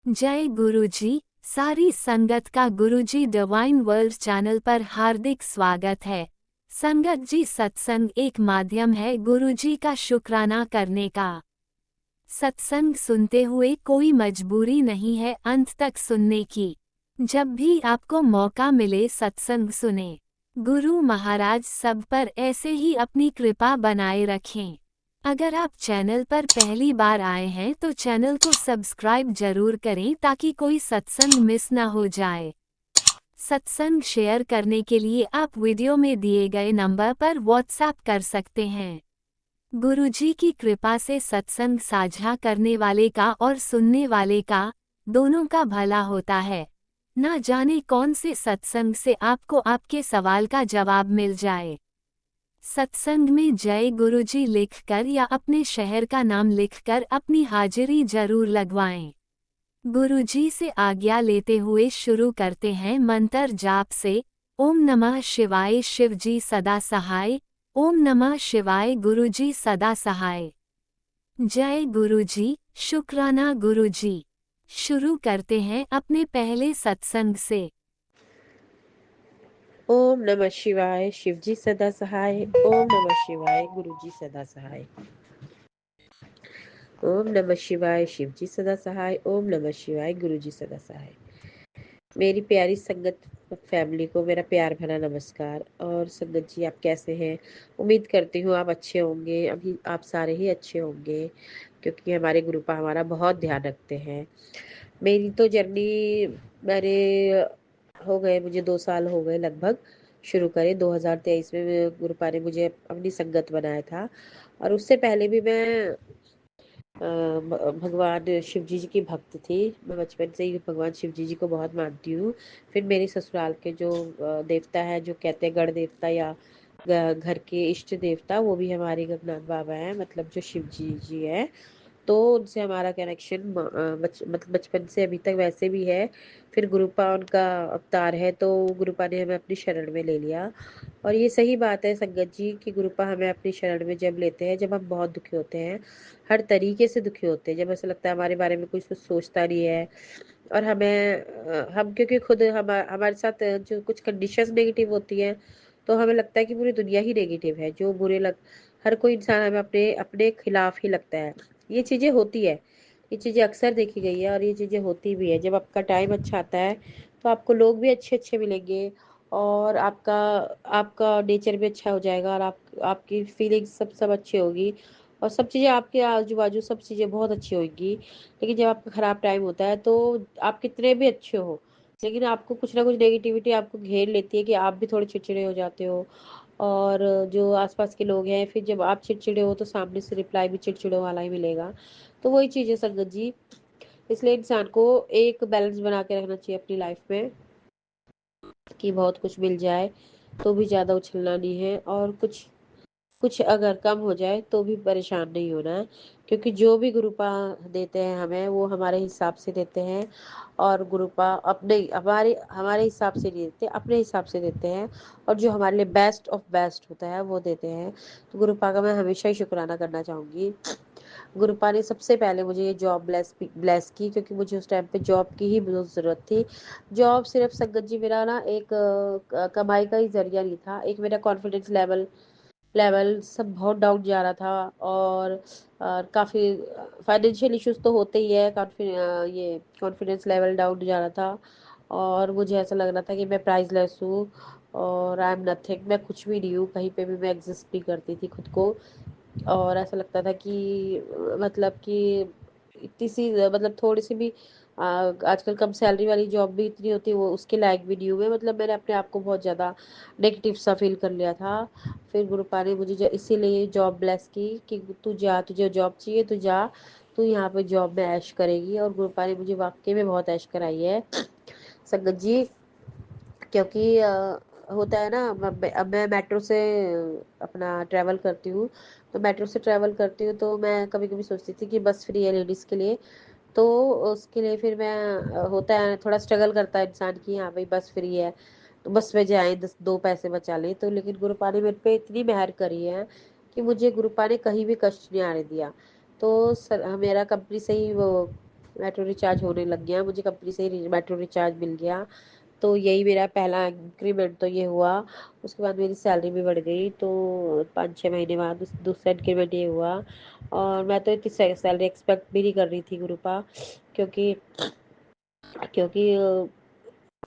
जय गुरुजी। सारी संगत का गुरुजी डिवाइन वर्ल्ड चैनल पर हार्दिक स्वागत है। संगत जी, सत्संग एक माध्यम है गुरुजी का शुक्राना करने का। सत्संग सुनते हुए कोई मजबूरी नहीं है अंत तक सुनने की। जब भी आपको मौका मिले सत्संग सुने। गुरु महाराज सब पर ऐसे ही अपनी कृपा बनाए रखें। अगर आप चैनल पर पहली बार आए हैं तो चैनल को सब्सक्राइब जरूर करें ताकि कोई सत्संग मिस ना हो जाए। सत्संग शेयर करने के लिए आप वीडियो में दिए गए नंबर पर व्हाट्सएप कर सकते हैं। गुरुजी की कृपा से सत्संग साझा करने वाले का और सुनने वाले का, दोनों का भला होता है। ना जाने कौन से सत्संग से आपको आपके सवाल का जवाब मिल जाए। सत्संग में जय गुरुजी लिखकर या अपने शहर का नाम लिखकर अपनी हाजिरी जरूर लगवाएं। गुरुजी से आज्ञा लेते हुए शुरू करते हैं मंत्र जाप से। ओम नमः शिवाय शिवजी सदा सहाय। ओम नमः शिवाय गुरुजी सदा सहाय। जय गुरुजी, शुक्राना गुरुजी। शुरू करते हैं अपने पहले सत्संग से। ओम नमः शिवाय शिवजी सदा सहाय। ओम नमः शिवाय गुरुजी सदा सहाय। ओम नमः शिवाय शिवजी सदा सहाय। ओम नमः शिवाय गुरुजी सदा सहाय। मेरी प्यारी संगत फैमिली को मेरा प्यार भरा नमस्कार। और संगत जी, आप कैसे हैं? उम्मीद करती हूँ आप अच्छे होंगे। अभी आप सारे ही अच्छे होंगे क्योंकि हमारे गुरुपा हमारा बहुत ध्यान रखते हैं। मेरी तो जर्नी मेरे हो गए, मुझे 2 साल हो गए लगभग। शुरू करे 2023 में गुरुपा ने मुझे अपनी संगत बनाया था। और उससे पहले भी मैं भगवान शिव जी की भक्त थी। मैं बचपन से ही भगवान शिव जी को बहुत मानती हूँ। फिर मेरे ससुराल के जो देवता है, जो कहते हैं गढ़ देवता या घर के इष्ट देवता, वो भी हमारे गगनाथ बाबा हैं, मतलब जो शिव जी है। तो उनसे हमारा कनेक्शन मतलब बचपन से अभी तक वैसे भी है। फिर गुरुपा उनका अवतार है, तो गुरुपा ने हमें अपनी शरण में ले लिया। और ये सही बात है संगत जी कि गुरुपा हमें अपनी शरण में जब लेते हैं, जब हम बहुत दुखी होते हैं, हर तरीके से दुखी होते हैं, जब ऐसा लगता है हमारे बारे में कुछ कुछ सोचता नहीं है। और हमें हम क्योंकि खुद हमारे साथ जो कुछ कंडीशंस नेगेटिव होती हैं, तो हमें लगता है कि पूरी दुनिया ही नेगेटिव है। जो हर कोई इंसान हमें अपने अपने खिलाफ ही लगता है। ये चीज़ें होती है, ये चीज़ें अक्सर देखी गई है और ये चीज़ें होती भी है। जब आपका टाइम अच्छा आता है तो आपको लोग भी अच्छे अच्छे मिलेंगे और आपका आपका नेचर भी अच्छा हो जाएगा और आपकी फीलिंग्स सब अच्छी होगी और सब चीज़ें आपके आजू बाजू सब चीज़ें बहुत अच्छी होगी। लेकिन जब आपका ख़राब टाइम होता है तो आप कितने भी अच्छे हो, लेकिन आपको कुछ ना कुछ नेगेटिविटी आपको घेर लेती है कि आप भी थोड़े चिड़चिड़े हो जाते हो। और जो आसपास के लोग हैं, फिर जब आप चिड़चिड़े हो तो सामने से रिप्लाई भी चिड़चिड़ों वाला ही मिलेगा। तो वही चीज़ है संगत जी। इसलिए इंसान को एक बैलेंस बना के रखना चाहिए अपनी लाइफ में कि बहुत कुछ मिल जाए तो भी ज़्यादा उछलना नहीं है, और कुछ कुछ अगर कम हो जाए तो भी परेशान नहीं होना है। क्योंकि जो भी गुरुपा देते हैं हमें, वो हमारे हिसाब से देते हैं। और गुरुपा अपने हमारे हमारे हिसाब से नहीं देते, अपने हिसाब से देते हैं। और जो हमारे लिए बेस्ट ऑफ बेस्ट होता है वो देते हैं। तो गुरुपा का मैं हमेशा ही शुक्राना करना चाहूँगी। गुरुपा ने सबसे पहले मुझे ये जॉब ब्लेस की, क्योंकि मुझे उस टाइम पे जॉब की ही बहुत ज़रूरत थी। जॉब सिर्फ संगत जी मेरा ना एक कमाई का ही जरिया नहीं था, एक मेरा कॉन्फिडेंस लेवल लेवल सब बहुत डाउन जा रहा था। और काफ़ी फाइनेंशियल इश्यूज तो होते ही है। ये कॉन्फिडेंस लेवल डाउन जा रहा था और मुझे ऐसा लग रहा था कि मैं प्राइजलेस हूँ और आई एम नथिंग, मैं कुछ भी नहीं हूँ, कहीं पे भी मैं एग्जिस्ट नहीं करती थी खुद को। और ऐसा लगता था कि मतलब कि इतनी सी मतलब थोड़ी सी भी आजकल कम सैलरी वाली जॉब भी इतनी होती है, वो उसके लायक भी नहीं हुए। मतलब मैंने अपने आप को बहुत ज़्यादा नेगेटिव सा फील कर लिया था। फिर गुरुपा ने मुझे इसीलिए जॉब ब्लेस की कि तू जा, तुझे जॉब चाहिए तो जा, तू यहाँ पे जॉब में ऐश करेगी। और गुरुपा ने मुझे वाकई में बहुत ऐश कराई है संगत जी। क्योंकि होता है ना, अब मैं मेट्रो से अपना ट्रैवल करती हूँ। तो मेट्रो से ट्रैवल करती हूँ तो मैं कभी कभी सोचती थी कि बस फ्री है लेडीज़ के लिए। तो उसके लिए फिर मैं होता है थोड़ा स्ट्रगल करता है इंसान कि हाँ भाई बस फ्री है तो बस में जाए, 2 पैसे बचा लें। तो लेकिन गुरुपा ने मेरे पे इतनी मेहर करी है कि मुझे गुरुपा ने कहीं भी कष्ट नहीं आने दिया। तो सर मेरा कंपनी से ही वो मेट्रो रिचार्ज होने लग गया, मुझे कंपनी से ही मेट्रो रिचार्ज मिल गया। तो यही मेरा पहला इंक्रीमेंट तो ये हुआ। उसके बाद मेरी सैलरी भी बढ़ गई, तो 5-6 महीने बाद दूसरा इंक्रीमेंट ये हुआ। और मैं तो इतनी सैलरी एक्सपेक्ट भी नहीं कर रही थी गुरुपा, क्योंकि क्योंकि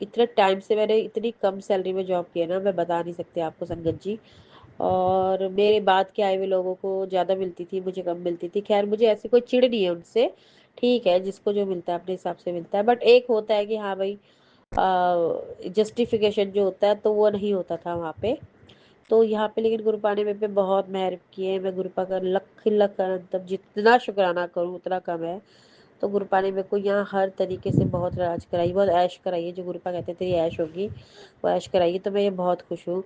इतने टाइम से मैंने इतनी कम सैलरी में जॉब की है ना, मैं बता नहीं सकती आपको संगत जी। और मेरे बाद के आए हुए लोगों को ज़्यादा मिलती थी, मुझे कम मिलती थी। खैर, मुझे ऐसी कोई चिढ़ नहीं है उनसे, ठीक है, जिसको जो मिलता है अपने हिसाब से मिलता है। बट एक होता है कि हाँ भाई, जस्टिफिकेशन जो होता है तो वो नहीं होता था वहाँ पे। तो यहाँ पे लेकिन गुरुपा ने मेरे पे बहुत मेहर की है। मैं गुरुपा का लख लख अनंतम जितना शुक्राना करूँ उतना कम है। तो गुरुपा ने मेरे को यहाँ हर तरीके से बहुत राज कराई, बहुत ऐश कराई है। जो गुरुपा कहते तेरी ऐश होगी, वो ऐश कराई है। तो मैं ये बहुत खुश हूँ।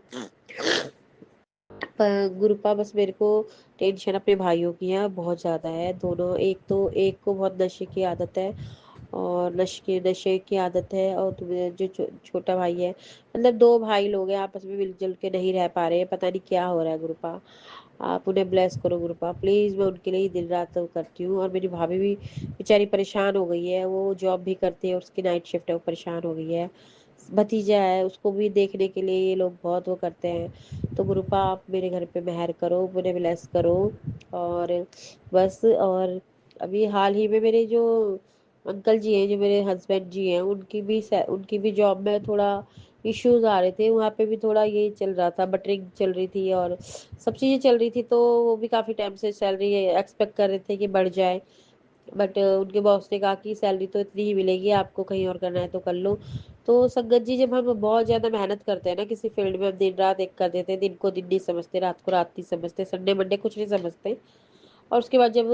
पर गुरुपा बस मेरे को टेंशन अपने भाइयों की है, बहुत ज़्यादा है। दोनों, एक को बहुत नशे की आदत है, और नशे की आदत है। और तुम्हें जो छोटा भाई है, मतलब 2 भाई लोग हैं, आपस में मिल-जुल के नहीं रह पा रहे हैं। पता नहीं क्या हो रहा है गुरुपा। आप उन्हें ब्लेस करो गुरुपा प्लीज़। मैं उनके लिए ही दिन रात तो करती हूँ। और मेरी भाभी भी बेचारी परेशान हो गई है। वो जॉब भी करती है, उसकी नाइट शिफ्ट है, वो परेशान हो गई है। भतीजा है, उसको भी देखने के लिए ये लोग बहुत वो करते हैं। तो गुरुपा आप मेरे घर पे मेहर करो, मुझे ब्लेस करो। और बस। और अभी हाल ही में मेरे जो अंकल जी हैं, जो मेरे हस्बैंड जी हैं, उनकी भी जॉब में थोड़ा इश्यूज आ रहे थे। वहाँ पे भी थोड़ा ये चल रहा था, बटरिंग चल रही थी और सब चीज़ें चल रही थी। तो वो भी काफ़ी टाइम से सैलरी एक्सपेक्ट कर रहे थे कि बढ़ जाए। बट उनके बॉस ने कहा कि सैलरी तो इतनी ही मिलेगी, आपको कहीं और करना है तो कर लो। तो संगत जी, जब हम बहुत ज़्यादा मेहनत करते हैं ना किसी फील्ड में, हम दिन रात एक कर देते हैं, दिन को दिन नहीं समझते, रात को रात नहीं समझते, संडे मंडे कुछ नहीं समझते। और उसके बाद जब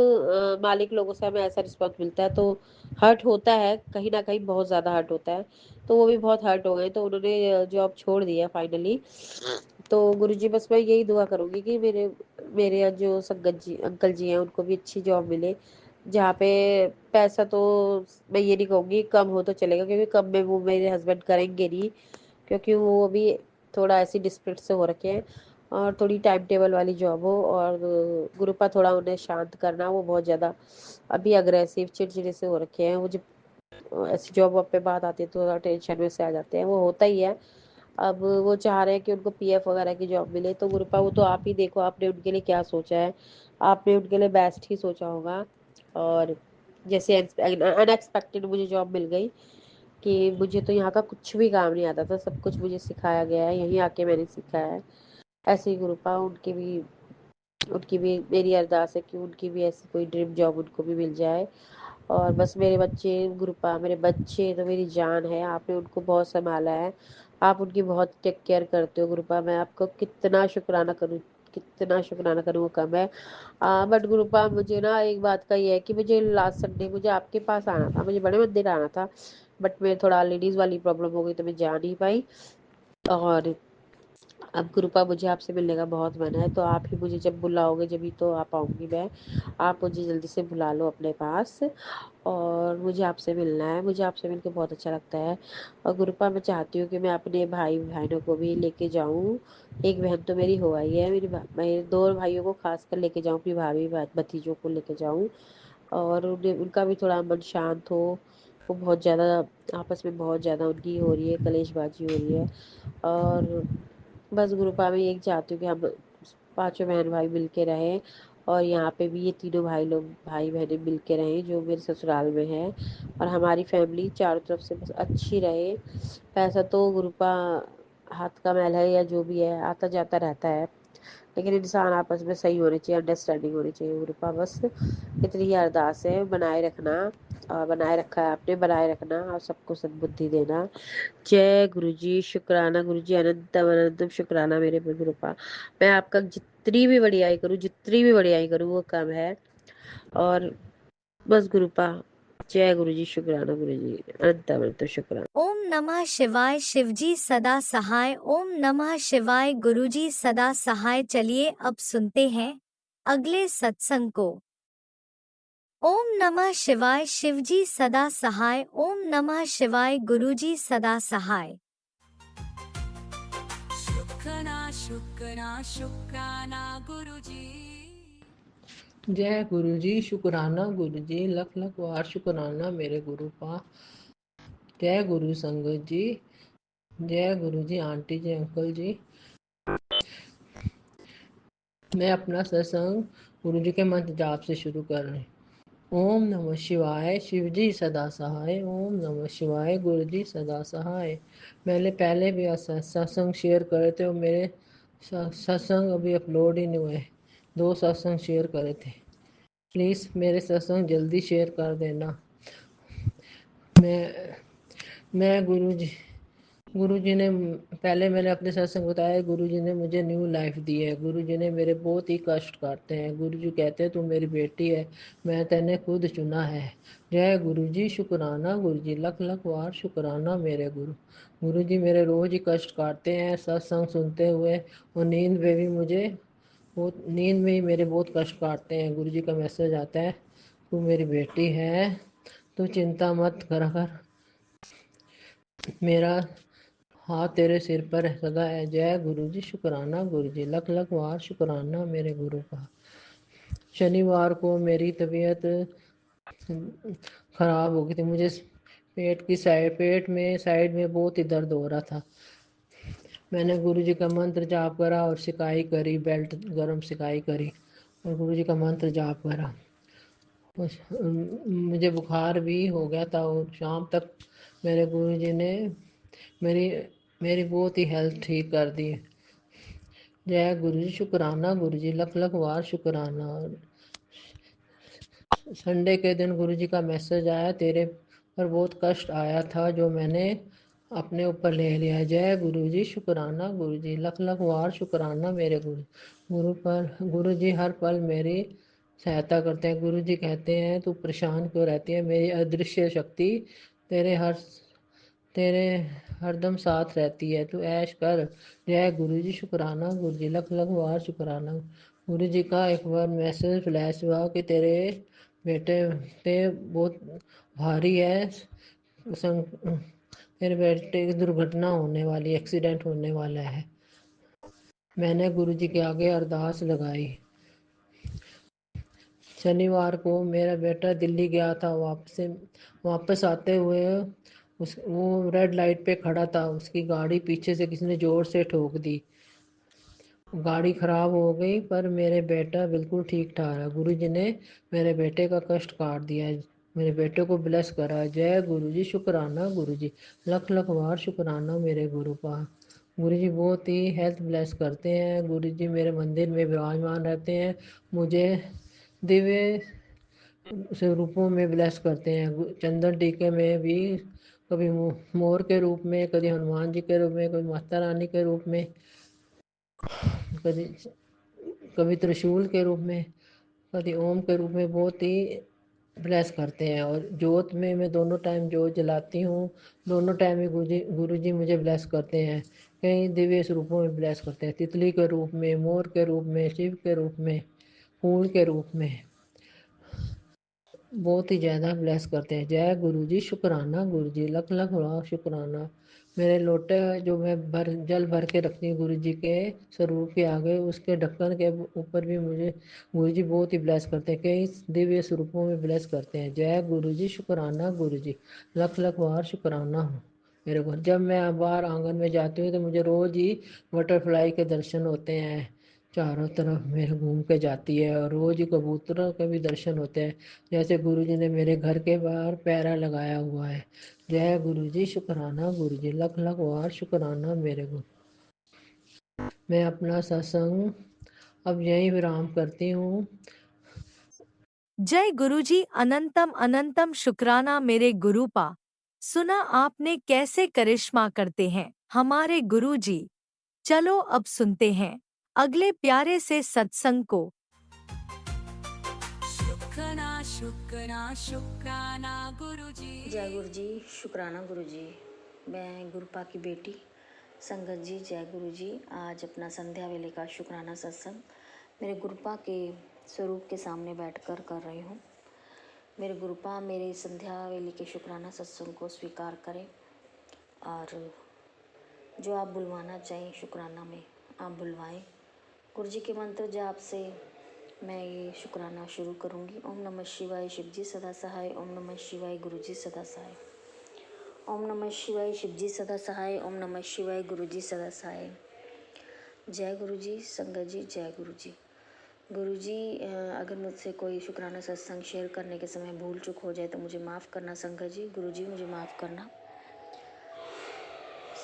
मालिक लोगों से हमें ऐसा रिस्पॉन्स मिलता है, तो हर्ट होता है, कहीं ना कहीं बहुत ज़्यादा हर्ट होता है। तो वो भी बहुत हर्ट हो गए, तो उन्होंने जॉब छोड़ दिया फाइनली। तो गुरुजी, बस मैं यही दुआ करूँगी कि मेरे मेरे जो संगत जी अंकल जी हैं, उनको भी अच्छी जॉब मिले, जहाँ पे पैसा तो मैं ये नहीं कहूँगी कम हो तो चलेगा, क्योंकि कम में वो मेरे हस्बैंड करेंगे नहीं, क्योंकि वो अभी थोड़ा ऐसी डिस्प्रिट से हो रखे हैं। और थोड़ी टाइम टेबल वाली जॉब हो। और गुरुपा थोड़ा उन्हें शांत करना, वो बहुत ज़्यादा अभी अग्रेसिव चिड़चिड़े से हो रखे हैं। वो जब ऐसी जॉब पे बात आती है तो थोड़ा टेंशन में से आ जाते हैं, वो होता ही है। अब वो चाह रहे हैं कि उनको पीएफ वगैरह की जॉब मिले। तो गुरुपा, वो तो आप ही देखो, आपने उनके लिए क्या सोचा है। आपने उनके लिए बेस्ट ही सोचा होगा। और जैसे अनएक्सपेक्टेड मुझे जॉब मिल गई, कि मुझे तो यहाँ का कुछ भी काम नहीं आता था, सब कुछ मुझे सिखाया गया है, यहीं आके मैंने सीखा है। ऐसे ही गुरुपा, उनकी भी मेरी अरदास है कि उनकी भी ऐसी कोई ड्रीम जॉब उनको भी मिल जाए। और बस मेरे बच्चे गुरुपा, मेरे बच्चे तो मेरी जान है। आपने उनको बहुत संभाला है, आप उनकी बहुत टेक केयर करते हो गुरुपा। मैं आपको कितना शुक्राना करूँ वो कम है। बट गुरुपा, मुझे ना एक बात का ये है कि मुझे लास्ट संडे मुझे आपके पास आना था, मुझे बड़े मंदिर आना था। बट मैं थोड़ा लेडीज़ वाली प्रॉब्लम हो गई, तो मैं जा नहीं पाई। और अब गुरुपा, मुझे आपसे मिलने का बहुत मन है, तो आप ही मुझे जब बुलाओगे जब ही तो आ पाऊँगी मैं। आप मुझे जल्दी से बुला लो अपने पास, और मुझे आपसे मिलना है। मुझे आपसे मिलके बहुत अच्छा लगता है। और गुरुपा, मैं चाहती हूँ कि मैं अपने भाई-बहनों को भी लेके जाऊँ। एक बहन तो मेरी हो आई है, मेरे 2 भाइयों को खासकर लेके जाऊँ, अपनी भाभी भतीजों को लेके जाऊँ। और उन्हें उनका भी थोड़ा मन शांत हो। वो बहुत ज़्यादा आपस में बहुत ज़्यादा उनकी हो रही है, कलेशबाजी हो रही है। और बस गुरुपा, मैं यही चाहती हूँ कि हम पाँचों बहन-भाई मिल के रहें। और यहाँ पे भी ये तीनों भाई-बहनें मिल के रहें, जो मेरे ससुराल में हैं। और हमारी फैमिली चारों तरफ से बस अच्छी रहे। पैसा तो गुरुपा हाथ का मैल है, या जो भी है, आता-जाता रहता है। लेकिन इंसान आपस में सही होने चाहिए, अंडरस्टैंडिंग होनी चाहिए गुरुपा। बस इतनी ही अरदास है, बनाए रखना। और बनाए रखा है आपने, बनाए रखना, और सबको सद्बुद्धि देना। जय गुरुजी, शुक्राना गुरुजी, अनंतम अनंतम शुक्राना मेरे गुरुपा। मैं आपका जितनी भी बड़ियाई करूँ वो कम है। और बस गुरुपा, जय गुरुजी, शुक्राना गुरुजी, अनंतम अनंतम शुक्राना। ओम नमः शिवाय। शिवजी सदा सहाय। ओम नमः शिवाय। गुरुजी सदा सहाय। चलिए अब सुनते हैं अगले सत्संग को। ओम नमः शिवाय। शिवजी सदा सहाय। ओम नमः शिवाय। गुरुजी सदा सहाय। शुक्राना शुक्राना शुक्राना गुरुजी। जय गुरु जी, शुक्राना गुरु जी, लख लख वार शुक्राना मेरे गुरु पा। जय गुरु संगत जी, जय गुरु जी आंटी जी अंकल जी। मैं अपना सत्संग गुरु जी के मंत्र जाप से शुरू कर रही हूँ। ओम नमः शिवाय, शिव जी सदा सहाय। ओम नमः शिवाय, गुरु जी सदा सहाय। मैंने पहले भी सत्संग शेयर करे थे और मेरे सत्संग अभी अपलोड ही नहीं हुए। 2 सत्संग शेयर करे थे। प्लीज़ मेरे सत्संग जल्दी शेयर कर देना। मैं गुरुजी ने पहले मैंने अपने सत्संग बताया, गुरुजी ने मुझे न्यू लाइफ दी है। गुरुजी ने मेरे बहुत ही कष्ट काटे हैं। गुरुजी कहते हैं तू मेरी बेटी है, मैं तेने खुद चुना है। जय गुरुजी, शुक्राना गुरुजी, लख लख वार शुक्राना मेरे गुरु। गुरुजी मेरे रोज ही कष्ट काटते हैं सत्संग सुनते हुए, और नींद में भी मुझे नींद में ही मेरे बहुत कष्ट काटते हैं। गुरुजी का मैसेज आता है, तू मेरी बेटी है, तू चिंता मत करा कर, मेरा हाथ तेरे सिर पर सदा है। जय गुरु जी, शुक्राना गुरु जी, लख लख वार शुक्राना मेरे गुरु का। शनिवार को मेरी तबीयत खराब हो गई थी। मुझे पेट में साइड में बहुत ही दर्द हो रहा था। मैंने गुरु जी का मंत्र जाप करा और सिकाई करी, बेल्ट गरम सिकाई करी और गुरु जी का मंत्र जाप करा। मुझे बुखार भी हो गया था और शाम तक मेरे गुरु जी ने मेरी मेरी बहुत ही हेल्थ ठीक कर दी। जय गुरु जी, शुक्राना गुरु जी, लख लख वार शुक्राना। संडे के दिन गुरु जी का मैसेज आया, तेरे पर बहुत कष्ट आया था जो मैंने अपने ऊपर ले लिया। जय गुरु जी, शुक्राना गुरु जी, लख लख वार शुक्राना मेरे गुरु जी हर पल मेरी सहायता करते हैं। गुरु जी कहते हैं तू परेशान क्यों रहती है, मेरी अदृश्य शक्ति तेरे हर तेरे हरदम साथ रहती है, तू ऐश कर। जय गुरु जी, शुक्राना गुरु जी, लख लख वार शुक्राना। गुरु जी का एक बार मैसेज फ्लैश हुआ कि तेरे बेटे पे बहुत भारी है, तेरे बेटे की दुर्घटना होने वाली, एक्सीडेंट होने वाला है। मैंने गुरु जी के आगे अरदास लगाई। शनिवार को मेरा बेटा दिल्ली गया था, वापस आते हुए वो रेड लाइट पे खड़ा था, उसकी गाड़ी पीछे से किसी ने ज़ोर से ठोक दी। गाड़ी खराब हो गई पर मेरे बेटा बिल्कुल ठीक ठाक है। गुरु जी ने मेरे बेटे का कष्ट काट दिया, मेरे बेटे को ब्लेस करा। जय गुरु जी, शुक्राना गुरु जी, लख लख वार शुक्राना मेरे गुरु का। गुरु जी बहुत ही हेल्थ ब्लेस करते हैं। गुरु जी मेरे मंदिर में विराजमान रहते हैं, मुझे दिव्य स्वरूपों में ब्लेस करते हैं। चंदन टीके में भी कभी मोर के रूप में, कभी हनुमान जी के रूप में, कभी माता रानी के रूप में, कभी कभी त्रिशूल के रूप में, कभी ओम के रूप में बहुत ही ब्लेस करते हैं। और जोत में मैं दोनों टाइम जोत जलाती हूँ, दोनों टाइम ही गुरु जी मुझे ब्लेस करते हैं। कई दिव्य स्वरूपों में ब्लेस करते हैं, तितली के रूप में, मोर के रूप में, शिव के रूप में, फूल के रूप में, बहुत ही ज़्यादा ब्लेस करते हैं। जय गुरु जी, शुक्राना गुरु जी, लख लख वाह शुक्राना। मेरे लोटे जो मैं जल भर के रखती हूँ गुरु जी के स्वरूप के आगे, उसके ढक्कन के ऊपर भी मुझे गुरु जी बहुत ही ब्लेस करते हैं, कई दिव्य स्वरूपों में ब्लेस करते हैं। जय गुरु जी, शुक्राना गुरु जी, लख लख वार शुक्राना हूँ मेरे को। जब मैं बाहर आंगन में जाती हूँ तो मुझे रोज़ ही बटरफ्लाई के दर्शन होते हैं, चारों तरफ मेरे घूम के जाती है, और रोज़ ही कबूतरों के भी दर्शन होते हैं, जैसे गुरु जी ने मेरे घर के बाहर पैरा लगाया हुआ है। जय गुरु जी, शुक्राना गुरु जी, लख लख वार शुक्राना मेरे गुरु। मैं अपना सत्संग अब यहीं विराम करती हूँ। जय गुरुजी, अनंतम अनंतम शुक्राना मेरे गुरु पा। सुना आपने कैसे करिश्मा करते हैं हमारे गुरुजी। चलो अब सुनते हैं अगले प्यारे से सत्संग को। शुक्राना शुक्राना शुक्राना गुरुजी। जय गुरु जी, शुक्राना गुरु जी। मैं गुरुपा की बेटी संगत जी, जय गुरु जी। आज अपना संध्या वेले का शुक्राना सत्संग मेरे गुरुपा के स्वरूप के सामने बैठकर कर रही हूँ। मेरे गुरुपा मेरे संध्या वेले के शुक्राना सत्संग को स्वीकार करें, और जो आप बुलवाना चाहें शुक्राना में आप बुलवाएं। गुरु जी के मंत्र जाप से मैं ये शुक्राना शुरू करूँगी। ओम नमः शिवाय शिवजी सदा सहाय। ओम नमः शिवाय गुरुजी सदा सहाय। ओम नमः शिवाय शिवजी सदा सहाय। ओम नमः शिवाय गुरुजी सदा सहाय। जय गुरुजी, संगत जी जय गुरुजी। गुरुजी, अगर मुझसे कोई शुक्राना सत्संग शेयर करने के समय भूल चूक हो जाए तो मुझे माफ़ करना संगत जी। गुरुजी मुझे माफ़ करना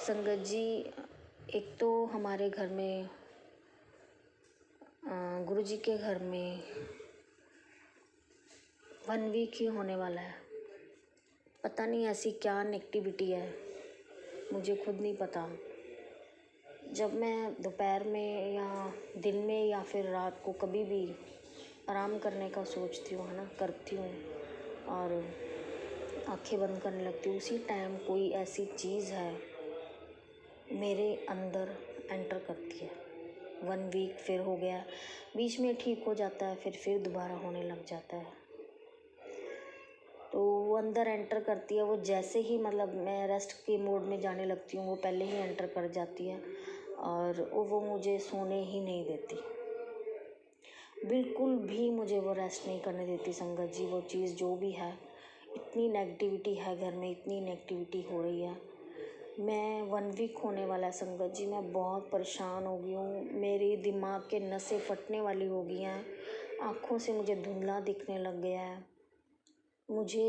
संगत जी। एक तो हमारे घर में गुरुजी के घर में 1 वीक ही होने वाला है। पता नहीं ऐसी क्या नेगेटिविटी है, मुझे खुद नहीं पता। जब मैं दोपहर में या दिन में या फिर रात को कभी भी आराम करने का सोचती हूँ, है ना, करती हूँ और आंखें बंद करने लगती हूँ, उसी टाइम कोई ऐसी चीज़ है मेरे अंदर एंटर करती है। 1 वीक फिर हो गया, बीच में ठीक हो जाता है, फिर दोबारा होने लग जाता है। तो वो अंदर एंटर करती है, वो जैसे ही मतलब मैं रेस्ट के मोड में जाने लगती हूँ वो पहले ही एंटर कर जाती है और वो मुझे सोने ही नहीं देती, बिल्कुल भी मुझे वो रेस्ट नहीं करने देती संगत जी। वो चीज़ जो भी है, इतनी नेगेटिविटी है घर में, इतनी नेगेटिविटी हो रही है। मैं 1 वीक होने वाला है संगत जी, मैं बहुत परेशान हो गई हूँ। मेरे दिमाग के नसें फटने वाली हो गई हैं, आँखों से मुझे धुंधला दिखने लग गया है, मुझे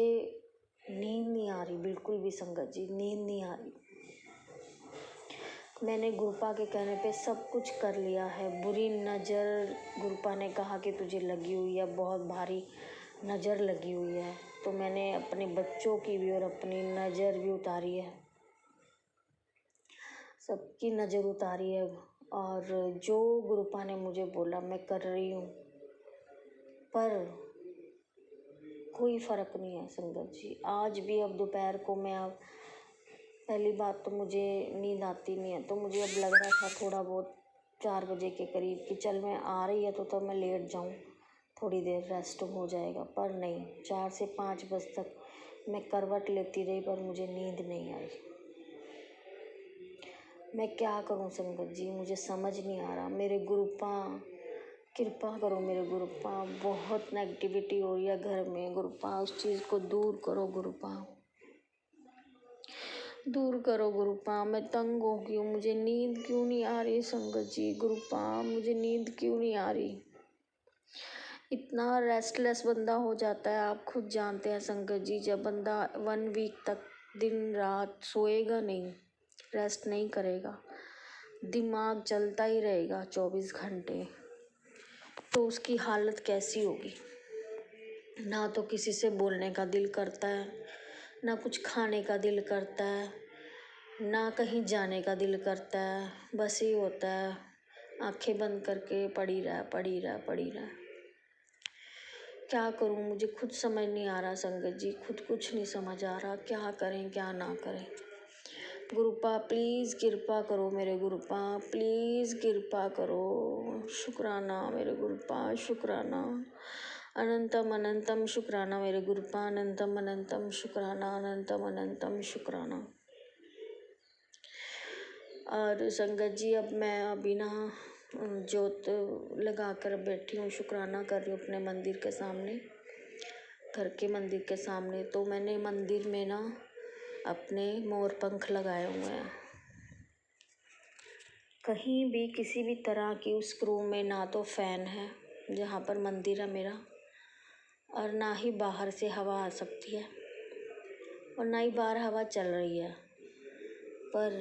नींद नहीं आ रही बिल्कुल भी संगत जी, नींद नहीं आ रही। मैंने गुरुपा के कहने पे सब कुछ कर लिया है। बुरी नज़र गुरुपा ने कहा कि तुझे लगी हुई है, बहुत भारी नज़र लगी हुई है, तो मैंने अपने बच्चों की भी और अपनी नज़र भी उतारी है, सबकी नज़र उतारी है। और जो गुरुपा ने मुझे बोला मैं कर रही हूँ, पर कोई फ़र्क नहीं है संगत जी। आज भी अब दोपहर को मैं अब पहली बात तो मुझे नींद आती नहीं है, तो मुझे अब लग रहा था थोड़ा बहुत 4 बजे के करीब कि चल मैं आ रही है तो तब मैं लेट जाऊँ, थोड़ी देर रेस्ट हो जाएगा, पर नहीं, 4 से 5 बजे तक मैं करवट लेती रही पर मुझे नींद नहीं आई। मैं क्या करूं संगत जी, मुझे समझ नहीं आ रहा। मेरे गुरुपा कृपा करो, मेरे गुरुपा, बहुत नेगेटिविटी हो रही है घर में, गुरुपा उस चीज़ को दूर करो, गुरुपा दूर करो गुरुपा। मैं तंग हो गई हूँ, मुझे नींद क्यों नहीं आ रही संगत जी, गुरुपा मुझे नींद क्यों नहीं आ रही। इतना रेस्टलेस बंदा हो जाता है, आप खुद जानते हैं संगत जी, जब बंदा 1 वीक तक दिन रात सोएगा नहीं, रेस्ट नहीं करेगा, दिमाग चलता ही रहेगा 24 घंटे, तो उसकी हालत कैसी होगी। ना तो किसी से बोलने का दिल करता है, ना कुछ खाने का दिल करता है, ना कहीं जाने का दिल करता है, बस ये होता है आंखें बंद करके पड़ी रह। क्या करूं, मुझे खुद समझ नहीं आ रहा संगत जी, खुद कुछ नहीं समझ आ रहा, क्या करें क्या ना करें। गुरुपा प्लीज़ कृपा करो, मेरे गुरुपा प्लीज़ कृपा करो, शुक्राना मेरे गुरुपा, शुक्राना अनंतम अनंतम शुक्राना मेरे गुरुपा, अनंतम अनंतम शुक्राना, अनंतम अनंतम शुक्राना। और संगत जी अब मैं अभी ना जोत लगा कर बैठी हूँ, शुक्राना कर रही हूँ अपने मंदिर के सामने, घर के मंदिर के सामने। तो मैंने मंदिर में ना अपने मोर पंख लगाए हुए हैं। कहीं भी किसी भी तरह की उस रूम में ना तो फ़ैन है जहाँ पर मंदिर है मेरा, और ना ही बाहर से हवा आ सकती है, और ना ही बाहर हवा चल रही है, पर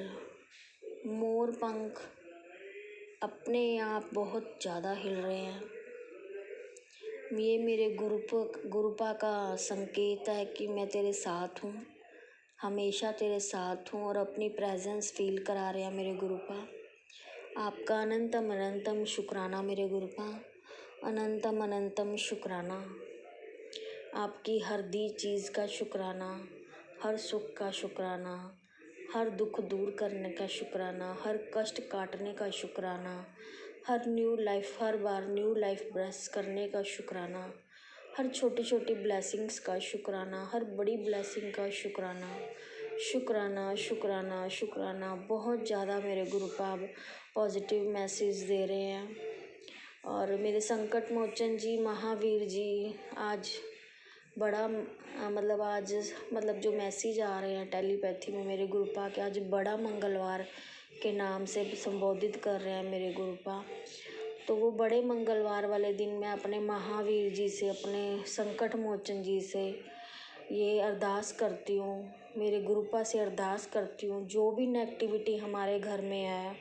मोर पंख अपने आप बहुत ज़्यादा हिल रहे हैं। ये मेरे गुरुपा का संकेत है कि मैं तेरे साथ हूँ, हमेशा तेरे साथ हूँ, और अपनी प्रेजेंस फील करा रहे हैं मेरे गुरुपा। आपका अनंतम अनंतम शुक्राना मेरे गुरुपा, अनंतम अनंतम शुक्राना। आपकी हर दी चीज़ का शुक्राना, हर सुख का शुक्राना, हर दुख दूर करने का शुक्राना, हर कष्ट काटने का शुक्राना, हर न्यू लाइफ, हर बार न्यू लाइफ ब्रेस करने का शुक्राना, हर छोटी छोटी ब्लेसिंग्स का शुक्राना, हर बड़ी ब्लेसिंग का शुक्राना, शुक्राना शुक्राना शुक्राना। बहुत ज़्यादा मेरे गुरुपा पॉजिटिव मैसेज दे रहे हैं, और मेरे संकट मोचन जी महावीर जी आज बड़ा मतलब जो मैसेज आ रहे हैं टेलीपैथी में मेरे गुरुपा के, आज बड़ा मंगलवार के नाम से संबोधित कर रहे हैं मेरे गुरुपा। तो वो बड़े मंगलवार वाले दिन मैं अपने महावीर जी से, अपने संकट मोचन जी से ये अरदास करती हूँ, मेरे गुरुपा से अरदास करती हूँ, जो भी नेगेटिविटी हमारे घर में है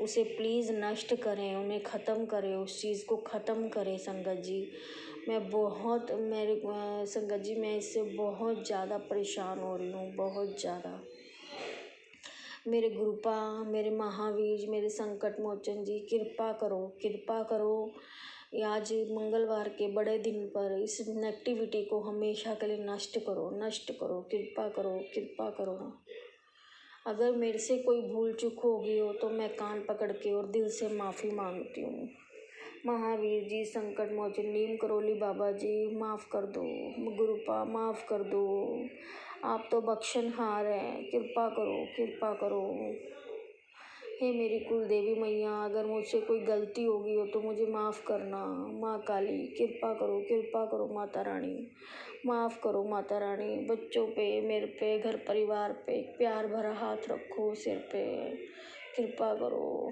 उसे प्लीज़ नष्ट करें, उन्हें ख़त्म करें, उस चीज़ को ख़त्म करें संगत जी। संगत जी मैं इससे बहुत ज़्यादा परेशान हो रही हूँ, बहुत ज़्यादा। मेरे गुरुपा, मेरे महावीर, मेरे संकट मोचन जी कृपा करो, कृपा करो। आज मंगलवार के बड़े दिन पर इस नेगेटिविटी को हमेशा के लिए नष्ट करो, नष्ट करो, कृपा करो, कृपा करो। अगर मेरे से कोई भूल चूक हो गई हो तो मैं कान पकड़ के और दिल से माफ़ी मांगती हूँ। महावीर जी, संकट मोचन, नीम करोली बाबा जी माफ़ कर दो, गुरुपा माफ़ कर दो, आप तो बख्शनहार हैं, कृपा करो, कृपा करो। हे मेरी कुल देवी मैया, अगर मुझसे कोई गलती हो गई हो तो मुझे माफ़ करना। माँ काली कृपा करो, कृपा करो माता रानी, माफ़ करो माता रानी। बच्चों पे, मेरे पे, घर परिवार पे प्यार भरा हाथ रखो, सिर पे कृपा करो।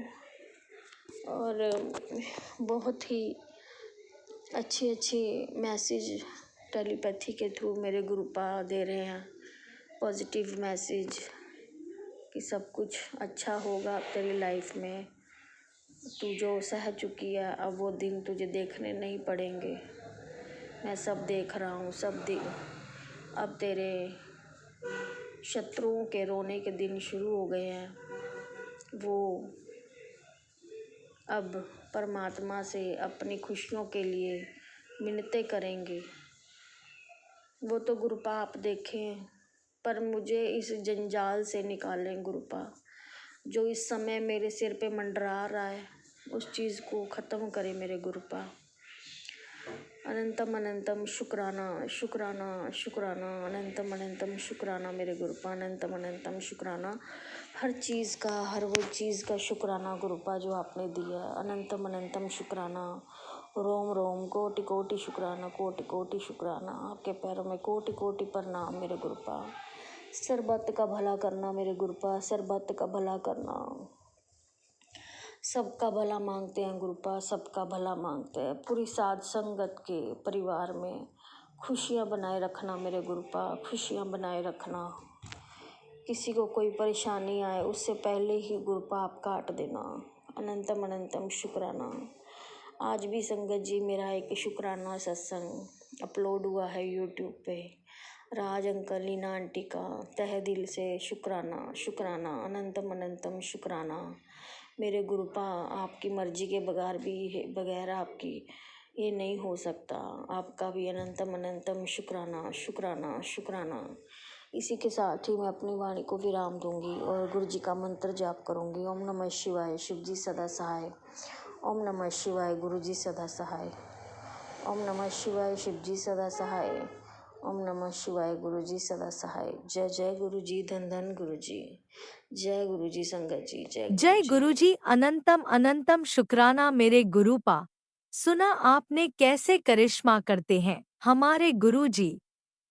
और बहुत ही अच्छी मैसेज टेलीपैथी के थ्रू मेरे गुरुपा दे रहे हैं, पॉजिटिव मैसेज कि सब कुछ अच्छा होगा तेरी लाइफ में। तू जो सह चुकी है अब वो दिन तुझे देखने नहीं पड़ेंगे। मैं सब देख रहा हूँ, अब तेरे शत्रुओं के रोने के दिन शुरू हो गए हैं। वो अब परमात्मा से अपनी खुशियों के लिए मिन्नतें करेंगे। वो तो गुरुपा आप देखें, पर मुझे इस जंजाल से निकालें गुरुपा। जो इस समय मेरे सिर पे मंडरा रहा है उस चीज़ को ख़त्म करें मेरे गुरुपा। अनंतम अनंतम शुक्राना, शुक्राना, शुक्राना, अनंतम अनंतम शुक्राना मेरे गुरुपा, अनंतम अनंतम शुक्राना। हर चीज़ का, हर वो चीज़ का शुक्राना गुरुपा जो आपने दिया। अनंतम अनंतम शुक्राना, रोम रोम कोटि कोटि शुक्राना, कोटि कोटि शुक्राना। आपके पैरों में कोटि कोटि प्रणाम मेरे गुरुपा। सरबत का भला करना मेरे गुरुपा, सरबत का भला करना। सबका भला मांगते हैं गुरुपा, सबका भला मांगते हैं। पूरी साध संगत के परिवार में खुशियाँ बनाए रखना मेरे गुरुपा, खुशियाँ बनाए रखना। किसी को कोई परेशानी आए उससे पहले ही गुरुपा आप काट देना। अनंतम अनंतम शुक्राना। आज भी संगत जी मेरा एक शुक्राना सत्संग अपलोड हुआ है यूट्यूब पे। राज अंकल, लीना आंटी का तहे दिल से शुक्राना, शुक्राना, अनंतम अनंतम शुक्राना मेरे गुरुपा। आपकी मर्जी के बगैर आपकी ये नहीं हो सकता। आपका भी अनंतम अनंतम शुक्राना, शुक्राना, शुक्राना। इसी के साथ ही मैं अपनी वाणी को विराम दूंगी और गुरु जी का मंत्र जाप करूंगी। ओम नमः शिवाय, शिव जी सदा सहाय। ओम नमः शिवाय, गुरु जी सदा सहाय। ओम नमः शिवाय, शिव जी सदा सहाय। ओम नमः शिवाय, गुरु जी सदा सहाय। जय जय गुरु जी, धन धन गुरु जी। जय गुरु जी संगत जी, जय गुरु जी। अनंतम अनंतम शुक्राना मेरे गुरुपा। सुना आपने कैसे करिश्मा करते हैं हमारे गुरु जी।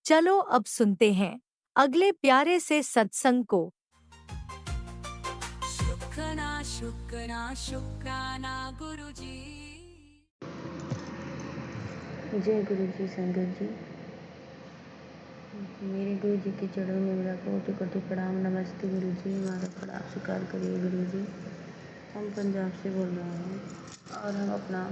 चलो अब सुनते हैं अगले प्यारे से सत्संग को। शुक्राना शुक्राना शुक्राना गुरुजी। जय गुरु जी संगत जी। मेरे गुरु जी के चरणों में मेरा कोटि कोटि प्रणाम। नमस्ते गुरु जी, हमारा प्रणाम स्वीकार करिए गुरु जी। हम पंजाब से बोल रहे हैं और हम अपना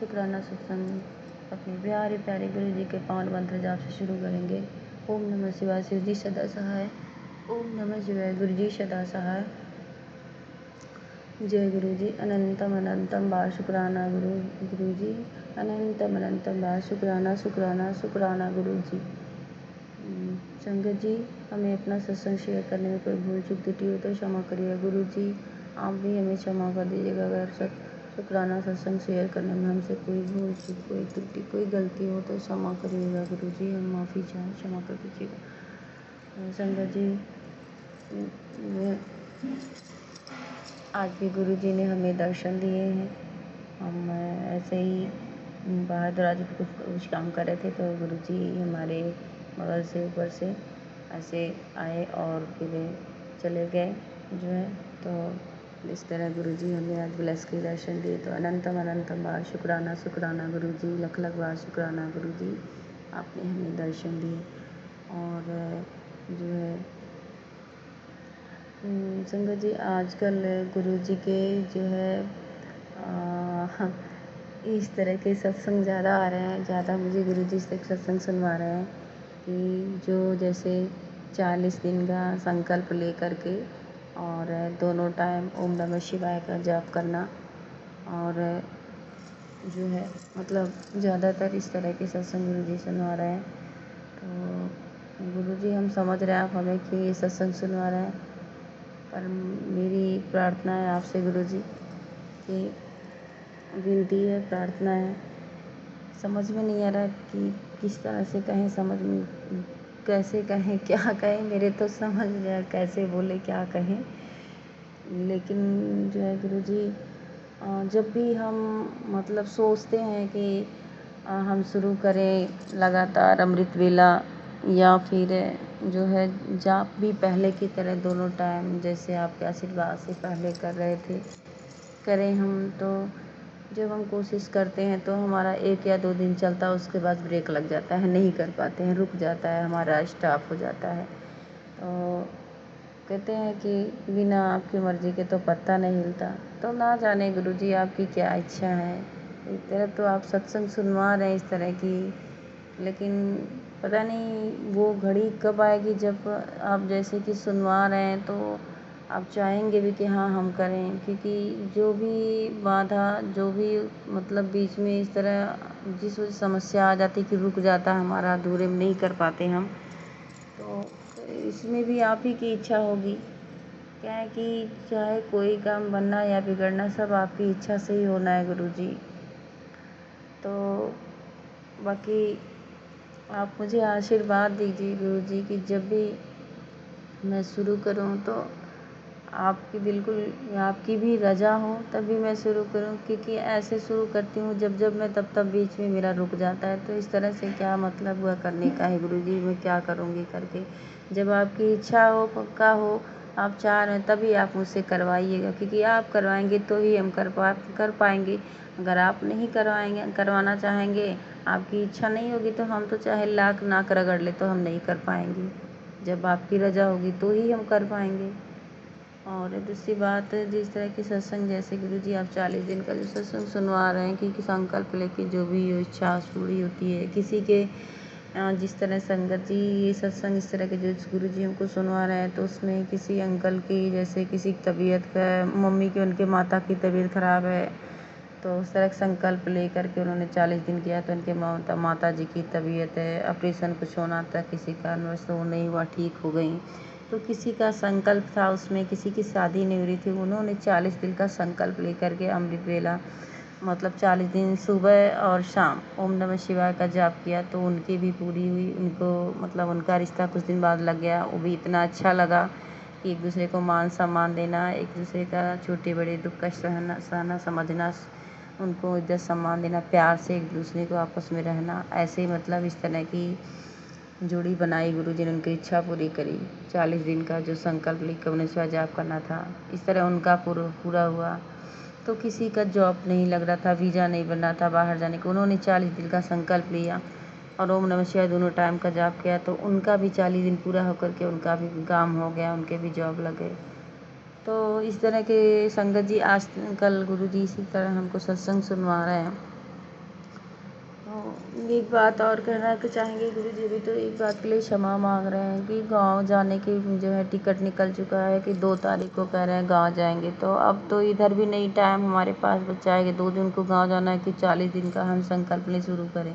शुक्राना सत्संग अपने प्यारे प्यारे गुरु जी के पावन मंत्र जाप से शुरू करेंगे। ओम नमः शिवाय, शिव जी सदा सहाय। ओम नमः शिवाय, गुरु जी सदा सहाय। जय गुरु जी। अनंतम अनंतम बार शुक्राना गुरु जी। अनंतम अनंतम बार शुक्राना, शुक्राना, शुक्राना गुरु जी। संगत जी, हमें अपना सत्संग शेयर करने में कोई भूल चूक त्रुटि हो तो क्षमा करिए गुरु जी। आप भी हमें क्षमा कर दीजिएगा अगर शुक्राना सत्संग शेयर करने में हमसे कोई भूल चूक, कोई त्रुटि, कोई गलती हो तो क्षमा करिएगा गुरु जी। हम माफ़ी चाहें, क्षमा कर दीजिएगा। संगत जी, आज भी गुरु जी ने हमें दर्शन दिए हैं। हम ऐसे ही बाहर दरवाजे पे कुछ काम कर रहे थे तो गुरुजी हमारे बगल से ऊपर से ऐसे आए और फिर चले गए जो है। तो इस तरह गुरुजी हमें आज ब्लेस के दर्शन दिए। तो अनंतम बार शुक्राना शुक्राना गुरुजी, लख लख बार शुक्राना गुरुजी, आपने हमें दर्शन दिए। और जो है संगत जी, आजकल गुरुजी के जो है इस तरह के सत्संग ज़्यादा आ रहे हैं, ज़्यादा मुझे गुरुजी से सत्संग सुनवा रहे हैं कि जो जैसे 40 दिन का संकल्प ले कर के और दोनों टाइम ओम नमः शिवाय का जाप करना, और जो है मतलब ज़्यादातर इस तरह के सत्संग गुरुजी सुनवा रहे हैं। तो गुरुजी हम समझ रहे हैं आप हमें कि ये सत्संग सुनवा रहे हैं, पर मेरी प्रार्थना है आपसे गुरुजी, कि विनती है, प्रार्थना है, समझ में नहीं आ रहा कि किस तरह से कहें, समझ में कैसे कहें, क्या कहें, मेरे तो समझ नहीं आया कैसे बोले, क्या कहें। लेकिन जो है गुरुजी, जब भी हम मतलब सोचते हैं कि हम शुरू करें लगातार अमृत वेला, या फिर जो है जाप भी पहले की तरह दोनों टाइम जैसे आपके आशीर्वाद से पहले कर रहे थे करें हम, तो जब हम कोशिश करते हैं तो हमारा 1 या 2 दिन चलता है, उसके बाद ब्रेक लग जाता है, नहीं कर पाते हैं, रुक जाता है, हमारा स्टॉप हो जाता है। तो कहते हैं कि बिना आपकी मर्ज़ी के तो पत्ता नहीं हिलता। तो ना जाने गुरुजी आपकी क्या इच्छा है। एक तरह तो आप सत्संग सुनवा रहे हैं इस तरह की, लेकिन पता नहीं वो घड़ी कब आएगी जब आप जैसे कि सुनवा रहे हैं तो आप चाहेंगे भी कि हाँ हम करें, क्योंकि जो भी बाधा, जो भी मतलब बीच में इस तरह जिस वजह समस्या आ जाती कि रुक जाता है हमारा, अधूरे में नहीं कर पाते हम, तो इसमें भी आप ही की इच्छा होगी। क्या है कि चाहे कोई काम बनना या बिगड़ना सब आपकी इच्छा से ही होना है गुरुजी। तो बाकी आप मुझे आशीर्वाद दीजिए गुरुजी कि जब भी मैं शुरू करूं तो आपकी बिल्कुल आपकी भी रज़ा हो तभी मैं शुरू करूं, क्योंकि ऐसे शुरू करती हूँ जब मैं तब बीच में मेरा रुक जाता है। तो इस तरह से क्या मतलब हुआ करने का है गुरुजी, मैं क्या करूँगी करके। जब आपकी इच्छा हो, पक्का हो, आप चाह रहे हैं तभी आप मुझसे करवाइएगा, क्योंकि आप करवाएंगे तो ही हम कर पाएंगे। अगर आप नहीं करवाएंगे, करवाना चाहेंगे, आपकी इच्छा नहीं होगी, तो हम तो चाहे लाख नाक रगड़ ले तो हम नहीं कर पाएंगे। जब आपकी रज़ा होगी तो ही हम कर पाएंगे। और दूसरी बात, जिस तरह की सत्संग जैसे गुरुजी आप 40 दिन का जो सत्संग सुनवा रहे हैं कि संकल्प लेके जो भी इच्छा पूरी होती है किसी के, जिस तरह संगत जी ये सत्संग इस तरह के जो गुरुजी हमको सुनवा रहे हैं, तो उसमें किसी अंकल की जैसे किसी की तबीयत का, मम्मी की, उनके माता की तबीयत ख़राब है, तो उस तरह संकल्प ले करके उन्होंने 40 दिन किया, तो उनके माता जी की तबीयत है, ऑपरेशन कुछ होना था किसी कारणवश, तो वो नहीं हुआ, ठीक हो गई। तो किसी का संकल्प था उसमें, किसी की शादी नहीं हो रही थी, उन्होंने 40 दिन का संकल्प लेकर के अमृत वेला मतलब 40 दिन सुबह और शाम ओम नमः शिवाय का जाप किया, तो उनकी भी पूरी हुई। उनको मतलब उनका रिश्ता कुछ दिन बाद लग गया, वो भी इतना अच्छा लगा कि एक दूसरे को मान सम्मान देना, एक दूसरे का छोटे बड़े दुख का सहना समझना, उनको इज्जत सम्मान देना, प्यार से एक दूसरे को आपस में रहना, ऐसे मतलब इस तरह की जोड़ी बनाई गुरुजी ने, उनकी इच्छा पूरी करी। 40 दिन का जो संकल्प लेकर उन्हें शिवाय जाप करना था, इस तरह उनका पूरा हुआ। तो किसी का जॉब नहीं लग रहा था, वीज़ा नहीं बन रहा था बाहर जाने का, उन्होंने 40 दिन का संकल्प लिया और ओम नमः शिवाय दोनों टाइम का जाप किया, तो उनका भी 40 दिन पूरा होकर के उनका भी काम हो गया, उनके भी जॉब लग गए। तो इस तरह के संगत जी आज कल गुरुजी इसी तरह हमको सत्संग सुनवा रहे हैं। तो एक बात और कहना चाहेंगे गुरुजी, भी तो एक बात के लिए क्षमा मांग रहे हैं कि गांव जाने की जो है टिकट निकल चुका है कि 2 तारीख को कह रहे हैं गांव जाएंगे, तो अब तो इधर भी नहीं टाइम हमारे पास बचा है कि 2 दिन को गांव जाना है कि 40 दिन का हम संकल्प ले शुरू करें,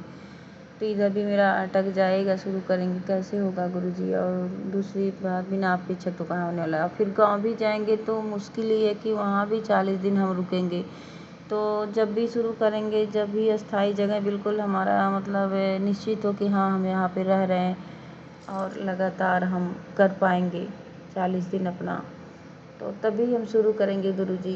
तो इधर भी मेरा अटक जाएगा, शुरू करेंगे कैसे होगा गुरुजी। और दूसरी बात, बिना आपकी इच्छा तो कहाँ होने वाला, फिर गाँव भी जाएंगे तो मुश्किल ही है कि वहाँ भी 40 दिन हम रुकेंगे। तो जब भी शुरू करेंगे, जब भी अस्थाई जगह बिल्कुल हमारा मतलब निश्चित हो कि हाँ हम यहाँ पे रह रहे हैं और लगातार हम कर पाएंगे 40 दिन अपना, तो तभी हम शुरू करेंगे गुरुजी।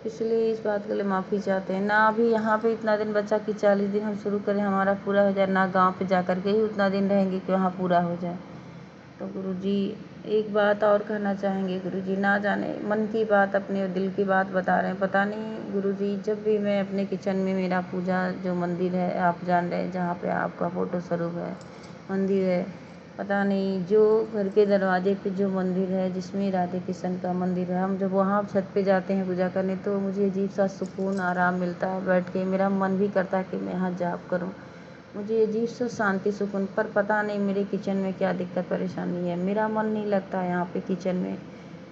इसलिए इस बात के लिए माफ़ी चाहते हैं। ना अभी यहाँ पे इतना दिन बचा कि 40 दिन हम शुरू करें हमारा पूरा हो जाए, ना गांव पे जा कर के ही उतना दिन रहेंगे कि वहाँ पूरा हो जाए। तो गुरुजी एक बात और कहना चाहेंगे गुरुजी, ना जाने मन की बात अपने दिल की बात बता रहे हैं। पता नहीं गुरुजी, जब भी मैं अपने किचन में मेरा पूजा जो मंदिर है आप जान रहे हैं जहाँ पे आपका फ़ोटो स्वरूप है मंदिर है, पता नहीं जो घर के दरवाजे पे जो मंदिर है जिसमें राधे कृष्ण का मंदिर है, हम जब वहाँ छत पे जाते हैं पूजा करने तो मुझे अजीब सा सुकून आराम मिलता है बैठ के। मेरा मन भी करता है कि मैं यहाँ जाप करूँ, मुझे अजीब सा शांति सुकून। पर पता नहीं मेरे किचन में क्या दिक्कत परेशानी है, मेरा मन नहीं लगता यहाँ पे किचन में,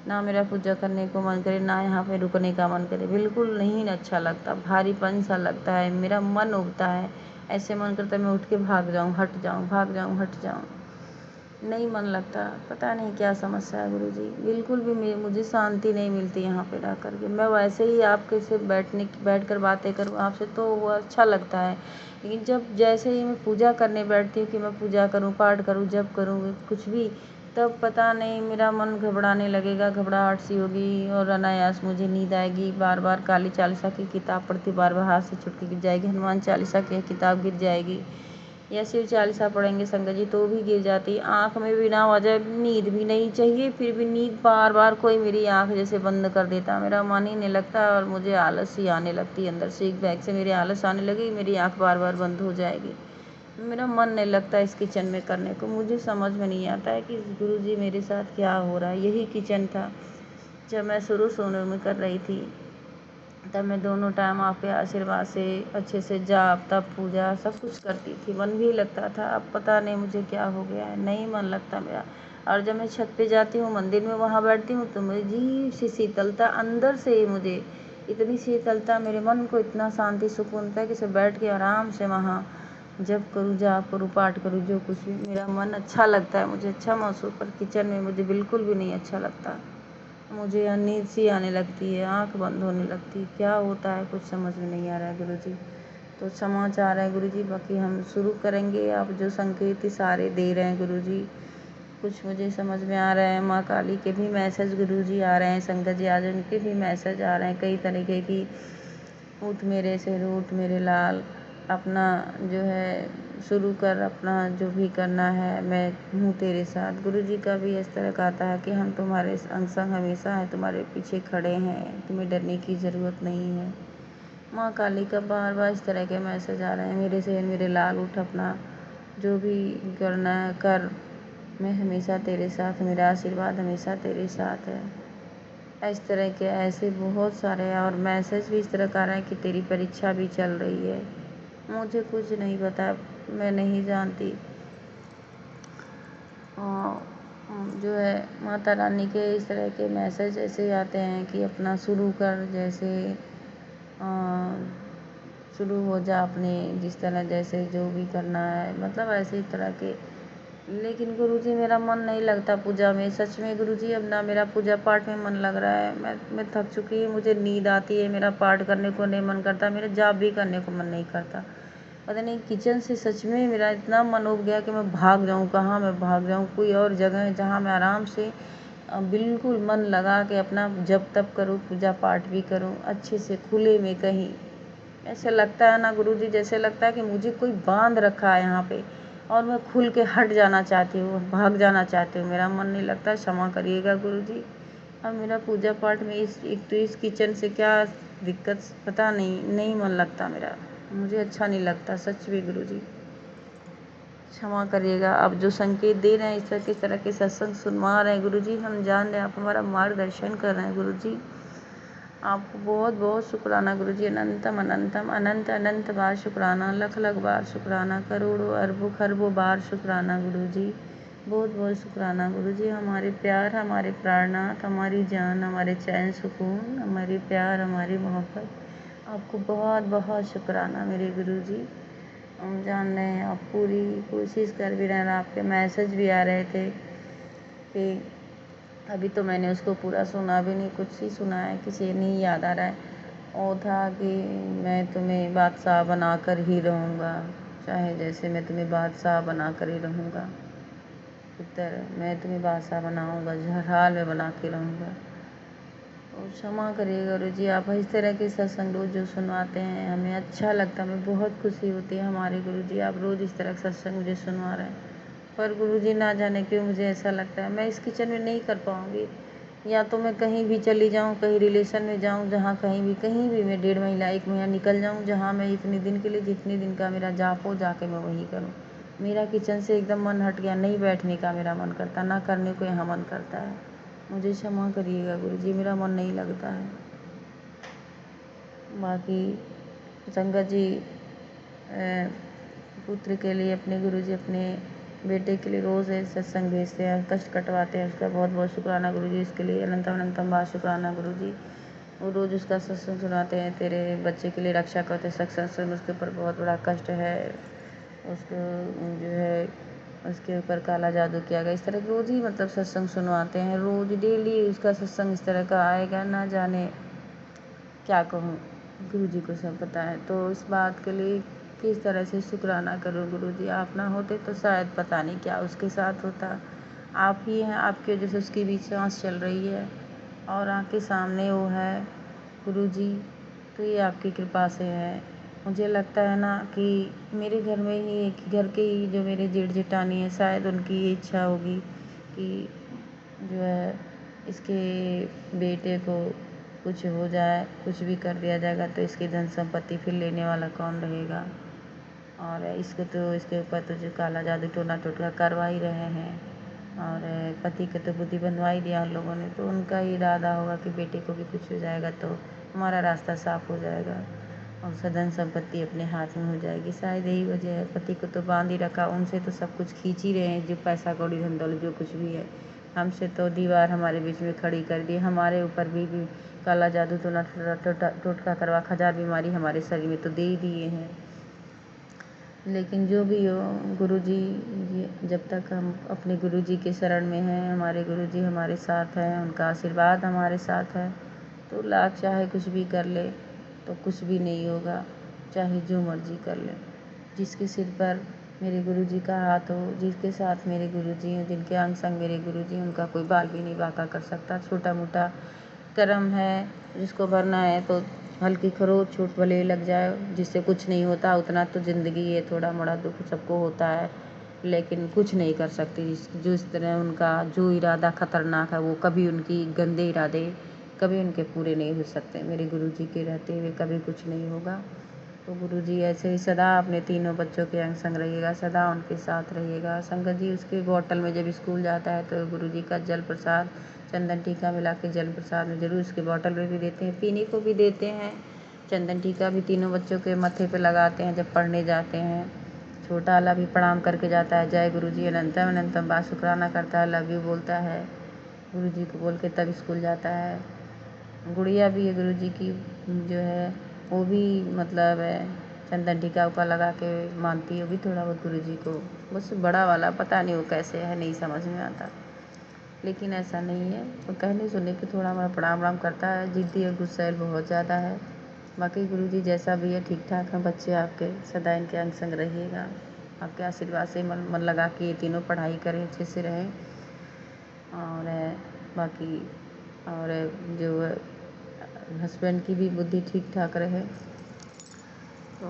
ना मेरा पूजा करने को मन करे ना यहाँ पे रुकने का मन करे, बिल्कुल नहीं अच्छा लगता, भारीपन सा लगता है, मेरा मन उबता है, ऐसे मन करता है मैं उठ के भाग जाऊँ, हट जाऊँ, भाग जाऊँ, हट जाऊँ, नहीं मन लगता। पता नहीं क्या समस्या है गुरुजी, बिल्कुल भी मुझे शांति नहीं मिलती यहाँ पे रह कर के। मैं वैसे ही आपके से बैठ कर बातें करूँ आपसे तो वो अच्छा लगता है, लेकिन जब जैसे ही मैं पूजा करने बैठती हूँ कि मैं पूजा करूँ, पाठ करूँ, जप करूँ, कुछ भी, तब पता नहीं मेरा मन घबराने लगेगा, घबराहट सी होगी और अनायास मुझे नींद आएगी। बार बार काली चालीसा की किताब पढ़ती, बार बार हाथ से छुटकी गिर जाएगी, हनुमान चालीसा की किताब गिर जाएगी, या शिव चालीसा पढ़ेंगे संगत जी तो भी गिर जाती। आँख में बिना वजह नींद भी नहीं चाहिए, फिर भी नींद बार बार कोई मेरी आँख जैसे बंद कर देता, मेरा मन ही नहीं लगता और मुझे आलस ही आने लगती है अंदर से, एक बैग से मेरे आलस आने लगी, मेरी आँख बार बार बंद हो जाएगी, मेरा मन नहीं लगता इस किचन में करने को। मुझे समझ में नहीं आता है कि गुरुजी मेरे साथ क्या हो रहा है। यही किचन था जब मैं शुरू में कर रही थी, तब मैं दोनों टाइम आपके आशीर्वाद से अच्छे से जाप तप पूजा सब कुछ करती थी, मन भी लगता था। अब पता नहीं मुझे क्या हो गया है, नहीं मन लगता मेरा। और जब मैं छत पे जाती हूँ मंदिर में वहाँ बैठती हूँ तो मुझे अजीब सी शीतलता अंदर से ही, मुझे इतनी शीतलता, मेरे मन को इतना शांति सुकून होता है कि सब बैठ के आराम से वहाँ जब करूँ, जाप करूँ, पाठ करूँ, जो कुछ भी मेरा मन अच्छा लगता है, मुझे अच्छा महसूस। पर किचन में मुझे बिल्कुल भी नहीं अच्छा लगता, मुझे नींद सी आने लगती है, आँख बंद होने लगती है, क्या होता है कुछ समझ में नहीं आ रहा है गुरुजी। तो क्षमा चाह रहे हैं गुरुजी, बाकी हम शुरू करेंगे। आप जो संकेत सारे दे रहे हैं गुरुजी कुछ मुझे समझ में आ रहा है। माँ काली के भी मैसेज गुरुजी आ रहे हैं, संगत जी आज उनके भी मैसेज आ रहे हैं कई तरीके की। उठ मेरे शेरू, उठ मेरे लाल, अपना जो है शुरू कर, अपना जो भी करना है, मैं हूँ तेरे साथ। गुरुजी का भी इस तरह का आता है कि हम तुम्हारे संग संग हमेशा हैं, तुम्हारे पीछे खड़े हैं, तुम्हें डरने की ज़रूरत नहीं है। माँ काली का बार बार इस तरह के मैसेज आ रहे हैं, मेरे शेर मेरे लाल उठ, अपना जो भी करना है कर, मैं हमेशा तेरे साथ, मेरा आशीर्वाद हमेशा तेरे साथ है। इस तरह के ऐसे बहुत सारे और मैसेज भी इस तरह का आ रहा है कि तेरी परीक्षा भी चल रही है। मुझे कुछ नहीं पता, मैं नहीं जानती। और जो है माता रानी के इस तरह के मैसेज ऐसे आते हैं कि अपना शुरू कर, जैसे शुरू हो जा अपने जिस तरह जैसे जो भी करना है, मतलब ऐसे इस तरह के। लेकिन गुरुजी मेरा मन नहीं लगता पूजा में, सच में गुरुजी अब ना मेरा पूजा पाठ में मन लग रहा है। मैं थक चुकी हूँ, मुझे नींद आती है, मेरा पाठ करने को नहीं मन करता, मेरा जाप भी करने को मन नहीं करता। पता नहीं किचन से सच में मेरा इतना मन उब गया कि मैं भाग जाऊँ, कहाँ मैं भाग जाऊँ, कोई और जगह है जहाँ मैं आराम से बिल्कुल मन लगा के अपना जप तप करूँ, पूजा पाठ भी करूँ अच्छे से खुले में कहीं। ऐसे लगता है ना गुरुजी, जैसे लगता है कि मुझे कोई बांध रखा है यहाँ पे और मैं खुल के हट जाना चाहती हूँ, भाग जाना चाहती हूँ, मेरा मन नहीं लगता। क्षमा करिएगा गुरुजी। अब मेरा पूजा पाठ में इस किचन से क्या दिक्कत पता नहीं मन लगता मेरा, मुझे अच्छा नहीं लगता सच में गुरुजी, क्षमा करिएगा। आप जो संकेत दे रहे हैं इस तरह के सत्संग सुनवा रहे हैं गुरुजी, हम जान रहे हैं आप हमारा मार्गदर्शन कर रहे हैं गुरुजी, आपको बहुत बहुत शुक्राना गुरुजी, अनंतम अनंतम अनंत अनंत बार शुक्राना, लख लख बार शुक्राना, करोड़ों अरबों खरबों बार शुक्राना गुरुजी, बहुत बहुत शुक्राना गुरुजी। हमारे प्यार, हमारे प्राणनाथ, हमारी जान, हमारे चैन सुकून, हमारी प्यार, हमारी मोहब्बत, आपको बहुत बहुत शुक्राना मेरे गुरुजी। हम जान रहे हैं आप पूरी कोशिश कर भी रहे हैं, आपके मैसेज भी आ रहे थे कि अभी तो मैंने उसको पूरा सुना भी नहीं, कुछ ही सुना है, किसी नहीं याद आ रहा है। वो था कि मैं तुम्हें बादशाह बना कर ही रहूँगा, चाहे जैसे मैं तुम्हें बादशाह बना कर ही रहूँगा, उत्तर मैं तुम्हें बादशाह बनाऊँगा, हर हाल में बना के रहूँगा। और क्षमा करिएगा गुरु जी, आप इस तरह के सत्संग रोज़ जो सुनवाते हैं हमें अच्छा लगता है, हमें बहुत खुशी होती है हमारे गुरु जी, आप रोज़ इस तरह का सत्संग मुझे सुनवा रहे हैं। पर गुरु जी ना जाने क्यों मुझे ऐसा लगता है मैं इस किचन में नहीं कर पाऊँगी, या तो मैं कहीं भी चली जाऊँ, कहीं रिलेशन में जाऊँ, जहाँ कहीं भी मैं 1.5 महीना 1 महीना निकल जाऊँ, जहाँ मैं इतने दिन के लिए जितने दिन का मेरा जाप हो जाके मैं वही करूँ। मेरा किचन से एकदम मन हट गया, नहीं बैठने का मेरा मन करता, ना करने को यहाँ मन करता है। मुझे क्षमा करिएगा गुरु जी, मेरा मन नहीं लगता है। बाकी संगत जी पुत्र के लिए अपने गुरु जी अपने बेटे के लिए रोज़ सत्संग भेजते हैं, कष्ट कटवाते हैं, उसका बहुत बहुत शुक्राना गुरु जी, इसके लिए अनंतम अनंतम बार शुक्राना गुरु जी। वो रोज़ उसका सत्संग सुनाते हैं, तेरे बच्चे के लिए रक्षा करते सत्संग, उसके ऊपर बहुत बड़ा कष्ट है, उसको जो है उसके ऊपर काला जादू किया गया, इस तरह के रोज़ ही मतलब सत्संग सुनवाते हैं, रोज़ डेली उसका सत्संग इस तरह का आएगा, ना जाने क्या कहूँ, गुरु जी को सब पता है। तो इस बात के लिए किस तरह से शुक्राना करूँ गुरु जी, आप ना होते तो शायद पता नहीं क्या उसके साथ होता। आप ही हैं, आपकी वजह से उसकी भी सांस चल रही है और आँखें सामने वो है गुरु जी, तो ये आपकी कृपा से है। मुझे लगता है ना कि मेरे घर में ही घर के ही जो मेरे जेठ जेठानी है, शायद उनकी ये इच्छा होगी कि जो है इसके बेटे को कुछ हो जाए, कुछ भी कर दिया जाएगा तो इसकी धन संपत्ति फिर लेने वाला कौन रहेगा। और इसको तो इसके ऊपर तो जो काला जादू टोना टोटका करवा ही रहे हैं, और पति को तो बुद्धि बनवा ही दिया उन लोगों ने, तो उनका ही इरादा होगा कि बेटे को भी कुछ हो जाएगा तो हमारा रास्ता साफ हो जाएगा और धन संपत्ति अपने हाथ में हो जाएगी। शायद यही वजह है, पति को तो बांध ही रखा, उनसे तो सब कुछ खींच ही रहे हैं, जो पैसा कौड़ी धन दौलत जो कुछ भी है, हमसे तो दीवार हमारे बीच में खड़ी कर दी, हमारे ऊपर भी काला जादू टोना टोटका करवा 1000 बीमारी हमारे शरीर में तो दे ही दिए हैं। लेकिन जो भी हो गुरु जी, जब तक हम अपने गुरु जी के शरण में हैं, हमारे गुरु जी हमारे साथ हैं, उनका आशीर्वाद हमारे साथ है, तो लाख चाहे कुछ भी कर ले तो कुछ भी नहीं होगा, चाहे जो मर्जी कर ले। जिसके सिर पर मेरे गुरु जी का हाथ हो, जिसके साथ मेरे गुरु जी हैं, जिनके अंग संग मेरे गुरु जी, उनका कोई बाल भी नहीं बांका कर सकता। छोटा मोटा कर्म है जिसको भरना है तो हल्की खरोच छूट भले लग जाए, जिससे कुछ नहीं होता, उतना तो ज़िंदगी है, थोड़ा मोड़ा दुख सबको होता है, लेकिन कुछ नहीं कर सकती। जो इस तरह उनका जो इरादा खतरनाक है, वो कभी उनकी गंदे इरादे कभी उनके पूरे नहीं हो सकते। मेरे गुरु जी के रहते हुए कभी कुछ नहीं होगा। तो गुरु जी ऐसे ही सदा अपने तीनों बच्चों के अंग संग रहिएगा, सदा उनके साथ रहिएगा। संगत जी उसके बोतल में जब स्कूल जाता है तो गुरु जी का जल प्रसाद चंदन टीका मिला के जल प्रसाद में ज़रूर उसके बोतल में भी देते हैं, पीने को भी देते हैं। चंदन टीका भी तीनों बच्चों के मत्थे पे लगाते हैं जब पढ़ने जाते हैं। छोटा वाला भी प्रणाम करके जाता है, जय गुरु जी अनंतम अनंतम बार शुक्राना करता है, लव यू बोलता है गुरु जी को बोल के तब स्कूल जाता है। गुड़िया भी है गुरु जी की, जो है वो भी मतलब चंदन टीका उका लगा के मानती है, वो भी थोड़ा बहुत गुरु जी को। बस बड़ा वाला पता नहीं वो कैसे है, नहीं समझ में आता, लेकिन ऐसा नहीं है, वो कहने सुनने पे थोड़ा हमारा प्रणाम वणाम करता है। जिद्दी और गुस्सैल बहुत ज़्यादा है। बाकी गुरु जी जैसा भी है ठीक ठाक है। बच्चे आपके सदा इनके अंग संग रहिएगा, आपके आशीर्वाद से मन लगा के ये तीनों पढ़ाई करें, अच्छे से रहें। और बाकी और जो हस्बैंड की भी बुद्धि ठीक ठाक रहे। तो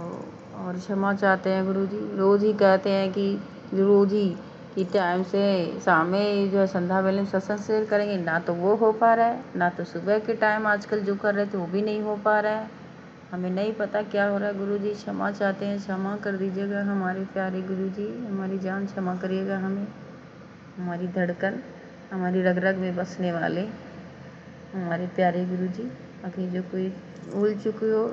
और क्षमा चाहते हैं गुरु जी, रोज़ ही कहते हैं कि रोज़ ही कि टाइम से शाम में जो है संध्या वेले सत्संग शेयर करेंगे, ना तो वो हो पा रहा है, ना तो सुबह के टाइम आजकल जो कर रहे थे वो भी नहीं हो पा रहा है। हमें नहीं पता क्या हो रहा है गुरु जी, क्षमा चाहते हैं, क्षमा कर दीजिएगा हमारे प्यारे गुरु जी, हमारी जान क्षमा करिएगा हमें, हमारी धड़कन, हमारी रग रग में बसने वाले हमारे प्यारे गुरु जी। बाकी जो कोई भूल चुकी हो,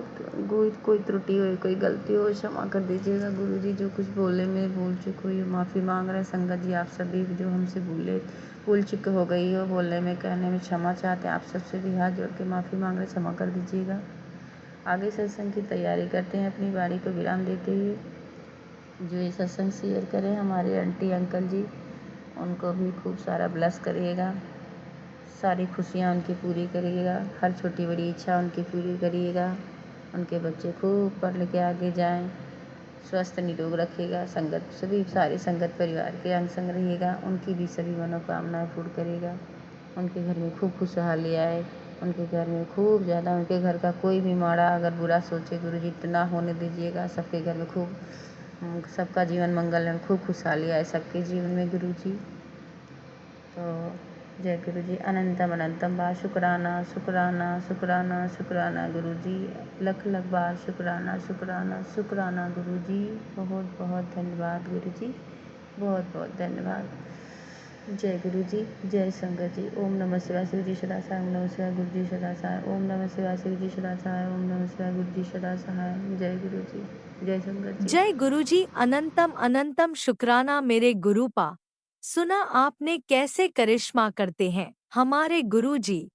कोई त्रुटि हो, कोई गलती हो, क्षमा कर दीजिएगा गुरु जी। जो कुछ बोलने में भूल चुक हुई, माफ़ी मांग रहे हैं संगत जी, आप सभी जो हमसे भूल चुक हो गई हो बोलने में कहने में, क्षमा चाहते हैं आप सबसे भी, हाथ जोड़ के माफ़ी मांग रहे, क्षमा कर दीजिएगा। आगे सत्संग की तैयारी करते हैं, अपनी वाणी को विराम देते हुए। जो ये सत्संग शेयर करें हमारे आंटी अंकल जी, उनको भी खूब सारा ब्लेस करिएगा, सारी खुशियाँ उनकी पूरी करिएगा, हर छोटी बड़ी इच्छा उनकी पूरी करिएगा, उनके बच्चे खूब पढ़ लिख के आगे जाएं, स्वस्थ निरोग रखिएगा। संगत सभी सारे संगत परिवार के अंग संग रहिएगा, उनकी भी सभी मनोकामनाएं पूर्ण करेगा, उनके घर में खूब खुशहाली आए, उनके घर में खूब ज़्यादा, उनके घर का कोई भी माड़ा अगर बुरा सोचे गुरुजी तो ना होने दीजिएगा। सबके घर में खूब सबका जीवन मंगल में खूब खुशहाली आए सबके जीवन में गुरुजी। तो जय गुरुजी। अनंतम अनंतम बार शुक्राना शुक्राना शुक्राना शुक्राना गुरुजी। लख लख बार शुक्राना शुक्राना शुक्राना गुरुजी। बहुत बहुत धन्यवाद गुरुजी, बहुत बहुत धन्यवाद। जय गुरुजी, जय संगत जी। ओम नमः शिवाय। शिव जी सदा सहाय। ओम नमः शिवाय। गुरु जी सदा सहाय। ओम नमः शिवाय। शिव जी सदा सहाय। ओम नमः शिवाय। गुरु जी सदा सहाय। जय गुरुजी, जय संगत जी। जय गुरुजी। अनंतम अनंतम शुक्राना मेरे गुरुपा। सुना आपने कैसे करिश्मा करते हैं हमारे गुरुजी।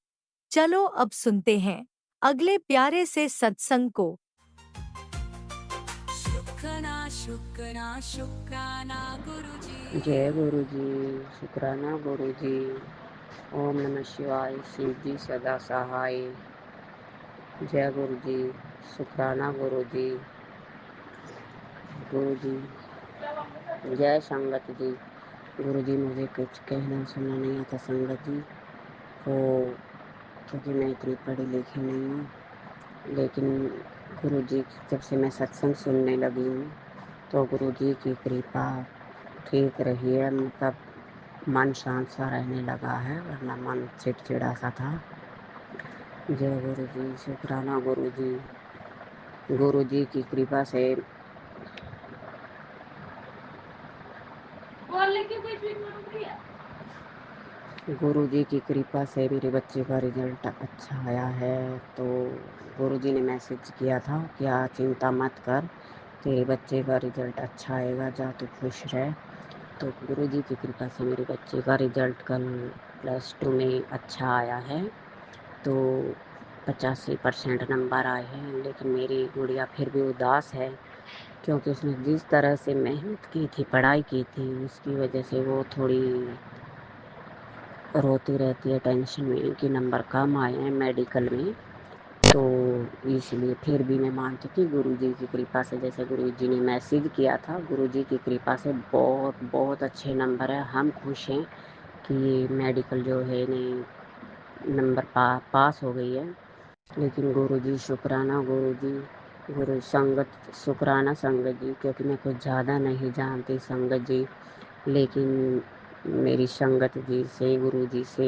चलो अब सुनते हैं अगले प्यारे से सत्संग को। शुक्राना शुक्राना शुक्राना गुरुजी। जय गुरु जी, शुक्राना गुरु जी। ओम नमः शिवाय। शिव जी सदा सहाय। जय गुरु जी, शुक्राना गुरु जी। गुरु जी जय संगत जी। गुरु जी मुझे कुछ कहना सुनना नहीं आता संगत जी तो, क्योंकि मैं इतनी पढ़ी लिखी नहीं हूँ, लेकिन गुरु जी जब से मैं सत्संग सुनने लगी हूँ तो गुरु जी की कृपा ठीक रही है। मतलब मन शांत सा रहने लगा है, वरना मन चिड़चिड़ा सा था। जय गुरु जी, शुक्राना गुरु जी। गुरु जी की कृपा से गुरु जी की कृपा से मेरे बच्चे का रिजल्ट अच्छा आया है। तो गुरु जी ने मैसेज किया था क्या चिंता मत कर, तेरे बच्चे का रिजल्ट अच्छा आएगा, जा तू खुश रह। तो गुरु जी की कृपा से मेरे बच्चे का रिजल्ट कल +2 में अच्छा आया है। तो 85% नंबर आए हैं, लेकिन मेरी गुड़िया फिर भी उदास है, क्योंकि उसने जिस तरह से मेहनत की थी, पढ़ाई की थी, उसकी वजह से वो थोड़ी रोती रहती है टेंशन में कि नंबर कम आए हैं मेडिकल में। तो इसलिए फिर भी मैं मानती कि गुरु जी की कृपा से, जैसे गुरु जी ने मैसेज किया था, गुरु जी की कृपा से बहुत बहुत अच्छे नंबर है। हम खुश हैं कि मेडिकल जो है नहीं नंबर पास हो गई है। लेकिन गुरु जी शुक्राना गुरु जी, गुरु संगत शुक्राना संगत जी, क्योंकि मैं कुछ ज़्यादा नहीं जानती संगत जी, लेकिन मेरी संगत जी से, गुरु जी से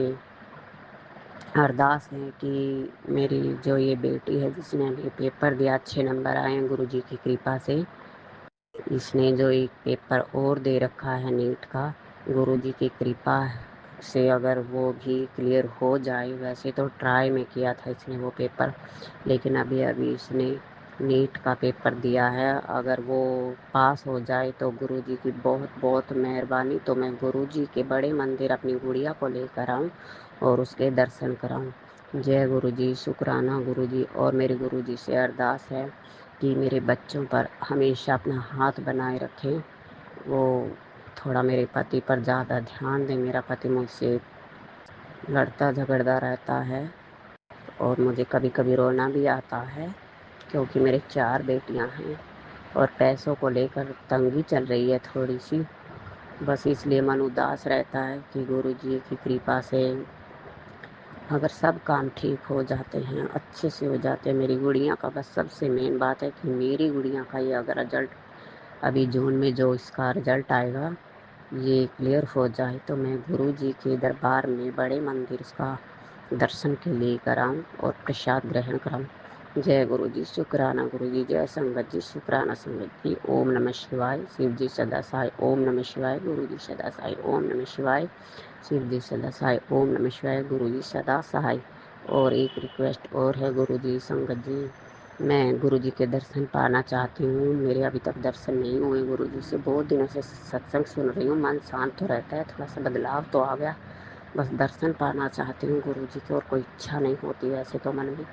अरदास है कि मेरी जो ये बेटी है जिसने अभी पेपर दिया, अच्छे नंबर आए हैं गुरु जी की कृपा से। इसने जो एक पेपर और दे रखा है नीट का, गुरु जी की कृपा से अगर वो भी क्लियर हो जाए, वैसे तो ट्राई में किया था इसने वो पेपर, लेकिन अभी इसने नीट का पेपर दिया है। अगर वो पास हो जाए तो गुरु जी की बहुत बहुत मेहरबानी, तो मैं गुरु जी के बड़े मंदिर अपनी गुड़िया को लेकर आऊँ और उसके दर्शन कराऊँ। जय गुरु जी, शुक्राना गुरु जी। और मेरे गुरु जी से अरदास है कि मेरे बच्चों पर हमेशा अपना हाथ बनाए रखें। वो थोड़ा मेरे पति पर ज़्यादा ध्यान दें। मेरा पति मुझसे लड़ता झगड़ता रहता है और मुझे कभी कभी रोना भी आता है, क्योंकि मेरे 4 बेटियां हैं और पैसों को लेकर तंगी चल रही है थोड़ी सी। बस इसलिए मन उदास रहता है कि गुरु जी की कृपा से अगर सब काम ठीक हो जाते हैं, अच्छे से हो जाते हैं। मेरी गुड़िया का बस सबसे मेन बात है कि मेरी गुड़िया का ये अगर रिजल्ट अभी जून में जो इसका रिजल्ट आएगा ये क्लियर हो जाए, तो मैं गुरु जी के दरबार में बड़े मंदिर इसका दर्शन के लिए कराऊं और प्रसाद ग्रहण कराऊं। जय गुरु जी, शुक्राना गुरु जी। जय संगत जी, शुक्राना संगत जी। ओम नमः शिवाय। शिव जी सदा सहाय। ओम नमः शिवाय। गुरु जी सदा सहाय। ओम नमः शिवाय। शिव जी सदा सहाय। ओम नमः शिवाय। गुरु जी सदा सहाय। और एक रिक्वेस्ट और है गुरु जी, संगत जी, मैं गुरु जी के दर्शन पाना चाहती हूँ। मेरे अभी तक दर्शन नहीं हुए गुरु जी से। बहुत दिनों से सत्संग सुन रही हूँ, मन शांत तो रहता है, थोड़ा सा बदलाव तो आ गया। बस दर्शन पाना चाहती हूँ गुरु जी की, और कोई इच्छा नहीं होती वैसे तो मन में,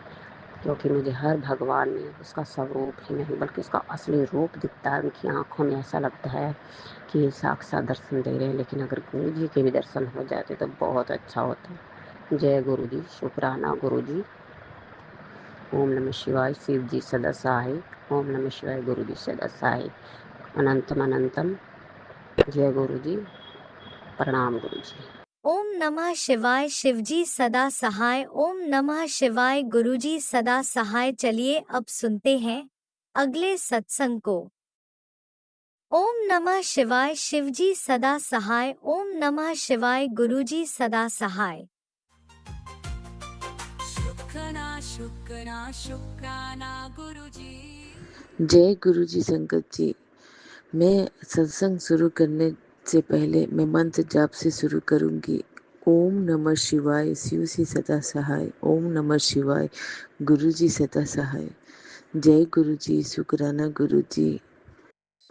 क्योंकि मुझे हर भगवान में उसका स्वरूप ही नहीं बल्कि उसका असली रूप दिखता है। उनकी आँखों में ऐसा लगता है कि ये साक्षात दर्शन दे रहे हैं। लेकिन अगर गुरु जी के भी दर्शन हो जाते तो बहुत अच्छा होता है। जय गुरु जी, शुक्राना गुरु जी। ओम नमः शिवाय। शिव जी सदा सहाय। ओम नमः शिवाय। गुरु जी सदा सहाय। अनंतम अनंतम। जय गुरु जी, प्रणाम गुरु जी। ओम नमः शिवाय शिवजी सदा सहाय। ओम नमः शिवाय गुरुजी सदा सहाय। चलिए अब सुनते हैं अगले सत्संग को। ओम नमः शिवाय शिवजी सदा सहाय। ओम नमः शिवाय गुरुजी सदा सहाय। शुक्राना गुरुजी। जय गुरुजी संगत जी। मैं सत्संग शुरू करने से पहले मैं मंत्र जाप से शुरू करूंगी। ओम नमः शिवाय शिव जी सदा सहाय। ओम नमः शिवाय गुरुजी सदा सहाय। जय गुरुजी शुक्राना गुरुजी।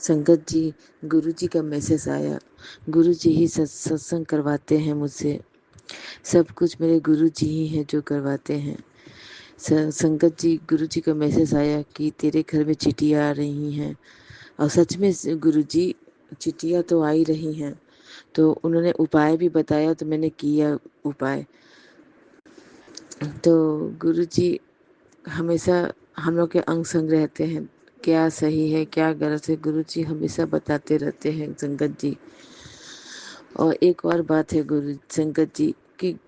संगत जी, गुरुजी का मैसेज आया। गुरुजी ही सत्संग करवाते हैं मुझसे। सब कुछ मेरे गुरुजी ही हैं जो करवाते हैं। संगत जी, गुरुजी का मैसेज आया कि तेरे घर में चिट्ठियाँ आ रही हैं। और सच में गुरुजी चिट्ठियाँ तो आ ही रही हैं। तो उन्होंने उपाय भी बताया तो मैंने किया उपाय। तो गुरुजी हमेशा हम लोग के अंग संग रहते हैं। क्या सही है क्या गलत है गुरुजी हमेशा बताते रहते हैं संगत जी। और एक और बात है गुरु संगत जी कि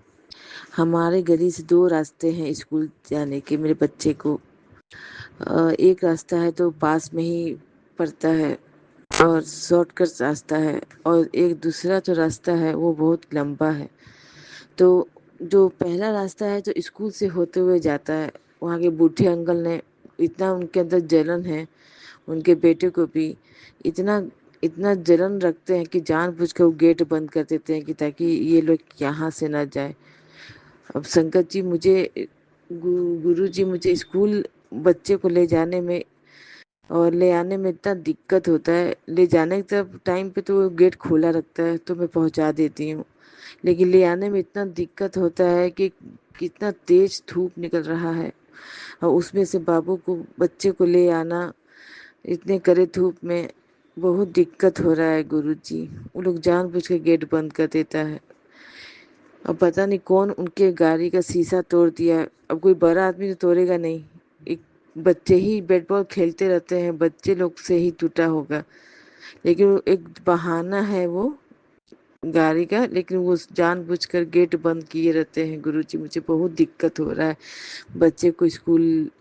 हमारे गली से 2 रास्ते हैं स्कूल जाने के मेरे बच्चे को। एक रास्ता है तो पास में ही पड़ता है और शॉर्टकट रास्ता है, और एक दूसरा जो रास्ता है वो बहुत लंबा है। तो जो पहला रास्ता है जो स्कूल से होते हुए जाता है, वहाँ के बूढ़े अंकल ने इतना उनके अंदर जलन है, उनके बेटे को भी इतना इतना जलन रखते हैं कि जानबूझकर वो गेट बंद कर देते हैं कि ताकि ये लोग यहाँ से ना जाए। अब संगत जी मुझे गुरुजी मुझे स्कूल बच्चे को ले जाने में और ले आने में इतना दिक्कत होता है। ले जाने के टाइम पे तो वो गेट खोला रखता है तो मैं पहुंचा देती हूँ, लेकिन ले आने में इतना दिक्कत होता है कि कितना तेज धूप निकल रहा है और उसमें से बाबू को बच्चे को ले आना इतने कड़े धूप में बहुत दिक्कत हो रहा है गुरुजी। वो लोग जानबूझ के गेट बंद कर देता है। अब पता नहीं कौन उनके गाड़ी का शीशा तोड़ दिया। अब कोई बड़ा आदमी तो तोड़ेगा नहीं, एक बच्चे ही बैट बॉल खेलते रहते हैं, बच्चे लोग से ही टूटा होगा। लेकिन वो एक बहाना है वो गाड़ी का, लेकिन वो जानबूझकर गेट बंद किए रहते हैं गुरुजी। मुझे बहुत दिक्कत हो रहा है बच्चे को स्कूल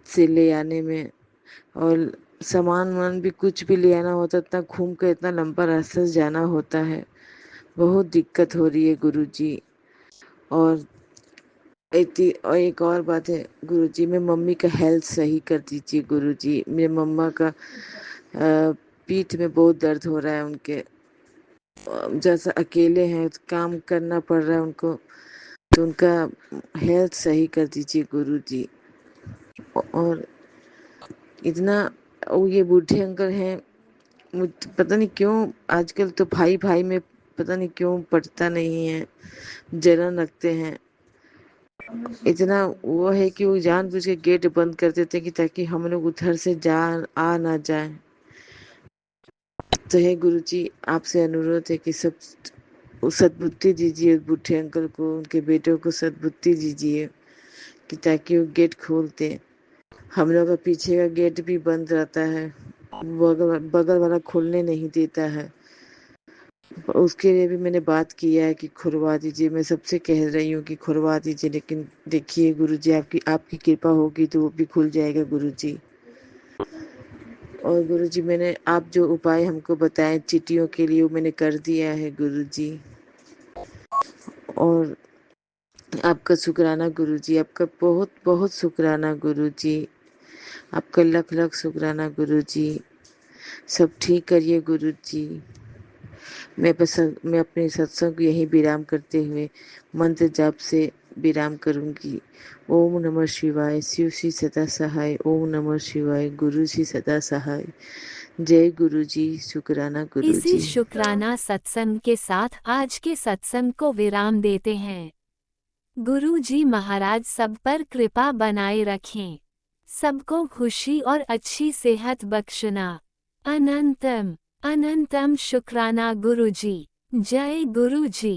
से ले आने में, और सामान वामान भी कुछ भी ले आना होता इतना घूम कर इतना लंबा रास्ता से जाना होता है। बहुत दिक्कत हो रही है गुरुजी। और एक और बात है गुरुजी, मैं मम्मी का हेल्थ सही कर दीजिए गुरुजी। मेरे मम्मा का पीठ में बहुत दर्द हो रहा है उनके। जैसा अकेले हैं काम करना पड़ रहा है उनको, तो उनका हेल्थ सही कर दीजिए गुरुजी। और इतना वो ये बूढ़े अंकल हैं, पता नहीं क्यों आजकल तो भाई भाई में पता नहीं क्यों पड़ता नहीं है, जलन रखते हैं। इतना वो है कि वो जानबूझ के गेट बंद कर देते हैं कि ताकि हम लोग उधर से जा आ ना जाए। तो है गुरुजी आपसे अनुरोध है कि सब सद्बुद्धि दीजिए बूढ़े अंकल को, उनके बेटों को सद्बुद्धि दीजिए कि ताकि वो गेट खोल दें। हम लोग का पीछे का गेट भी बंद रहता है, बगल वाला खोलने नहीं देता है। उसके लिए भी मैंने बात किया है कि खुलवा दीजिए। मैं सबसे कह रही हूँ कि खुलवा दीजिए, लेकिन देखिए गुरुजी आपकी कृपा होगी तो वो भी खुल जाएगा गुरुजी। और गुरुजी मैंने आप जो उपाय हमको बताए चिट्ठियों के लिए वो मैंने कर दिया है गुरुजी। और आपका शुक्राना गुरुजी, आपका बहुत बहुत शुक्राना गुरुजी, आपका लख लख शुक्राना गुरुजी। सब ठीक करिए गुरुजी। मैं अपने सत्संग को यही विराम करते हुए मंत्र जाप से विराम करूंगी। ओम नमः शिवाय शिव श्री सदा सहाय। ओम नमः शिवाय गुरु जी सदा सहाय। जय गुरु जी शुक्राना गुरु इसी जी। शुक्राना सत्संग के साथ आज के सत्संग को विराम देते हैं। गुरु जी महाराज सब पर कृपा बनाए रखें, सबको खुशी और अच्छी सेहत बख्शना। अनंतम अनंतम शुक्राना गुरु जी। जय गुरु जी।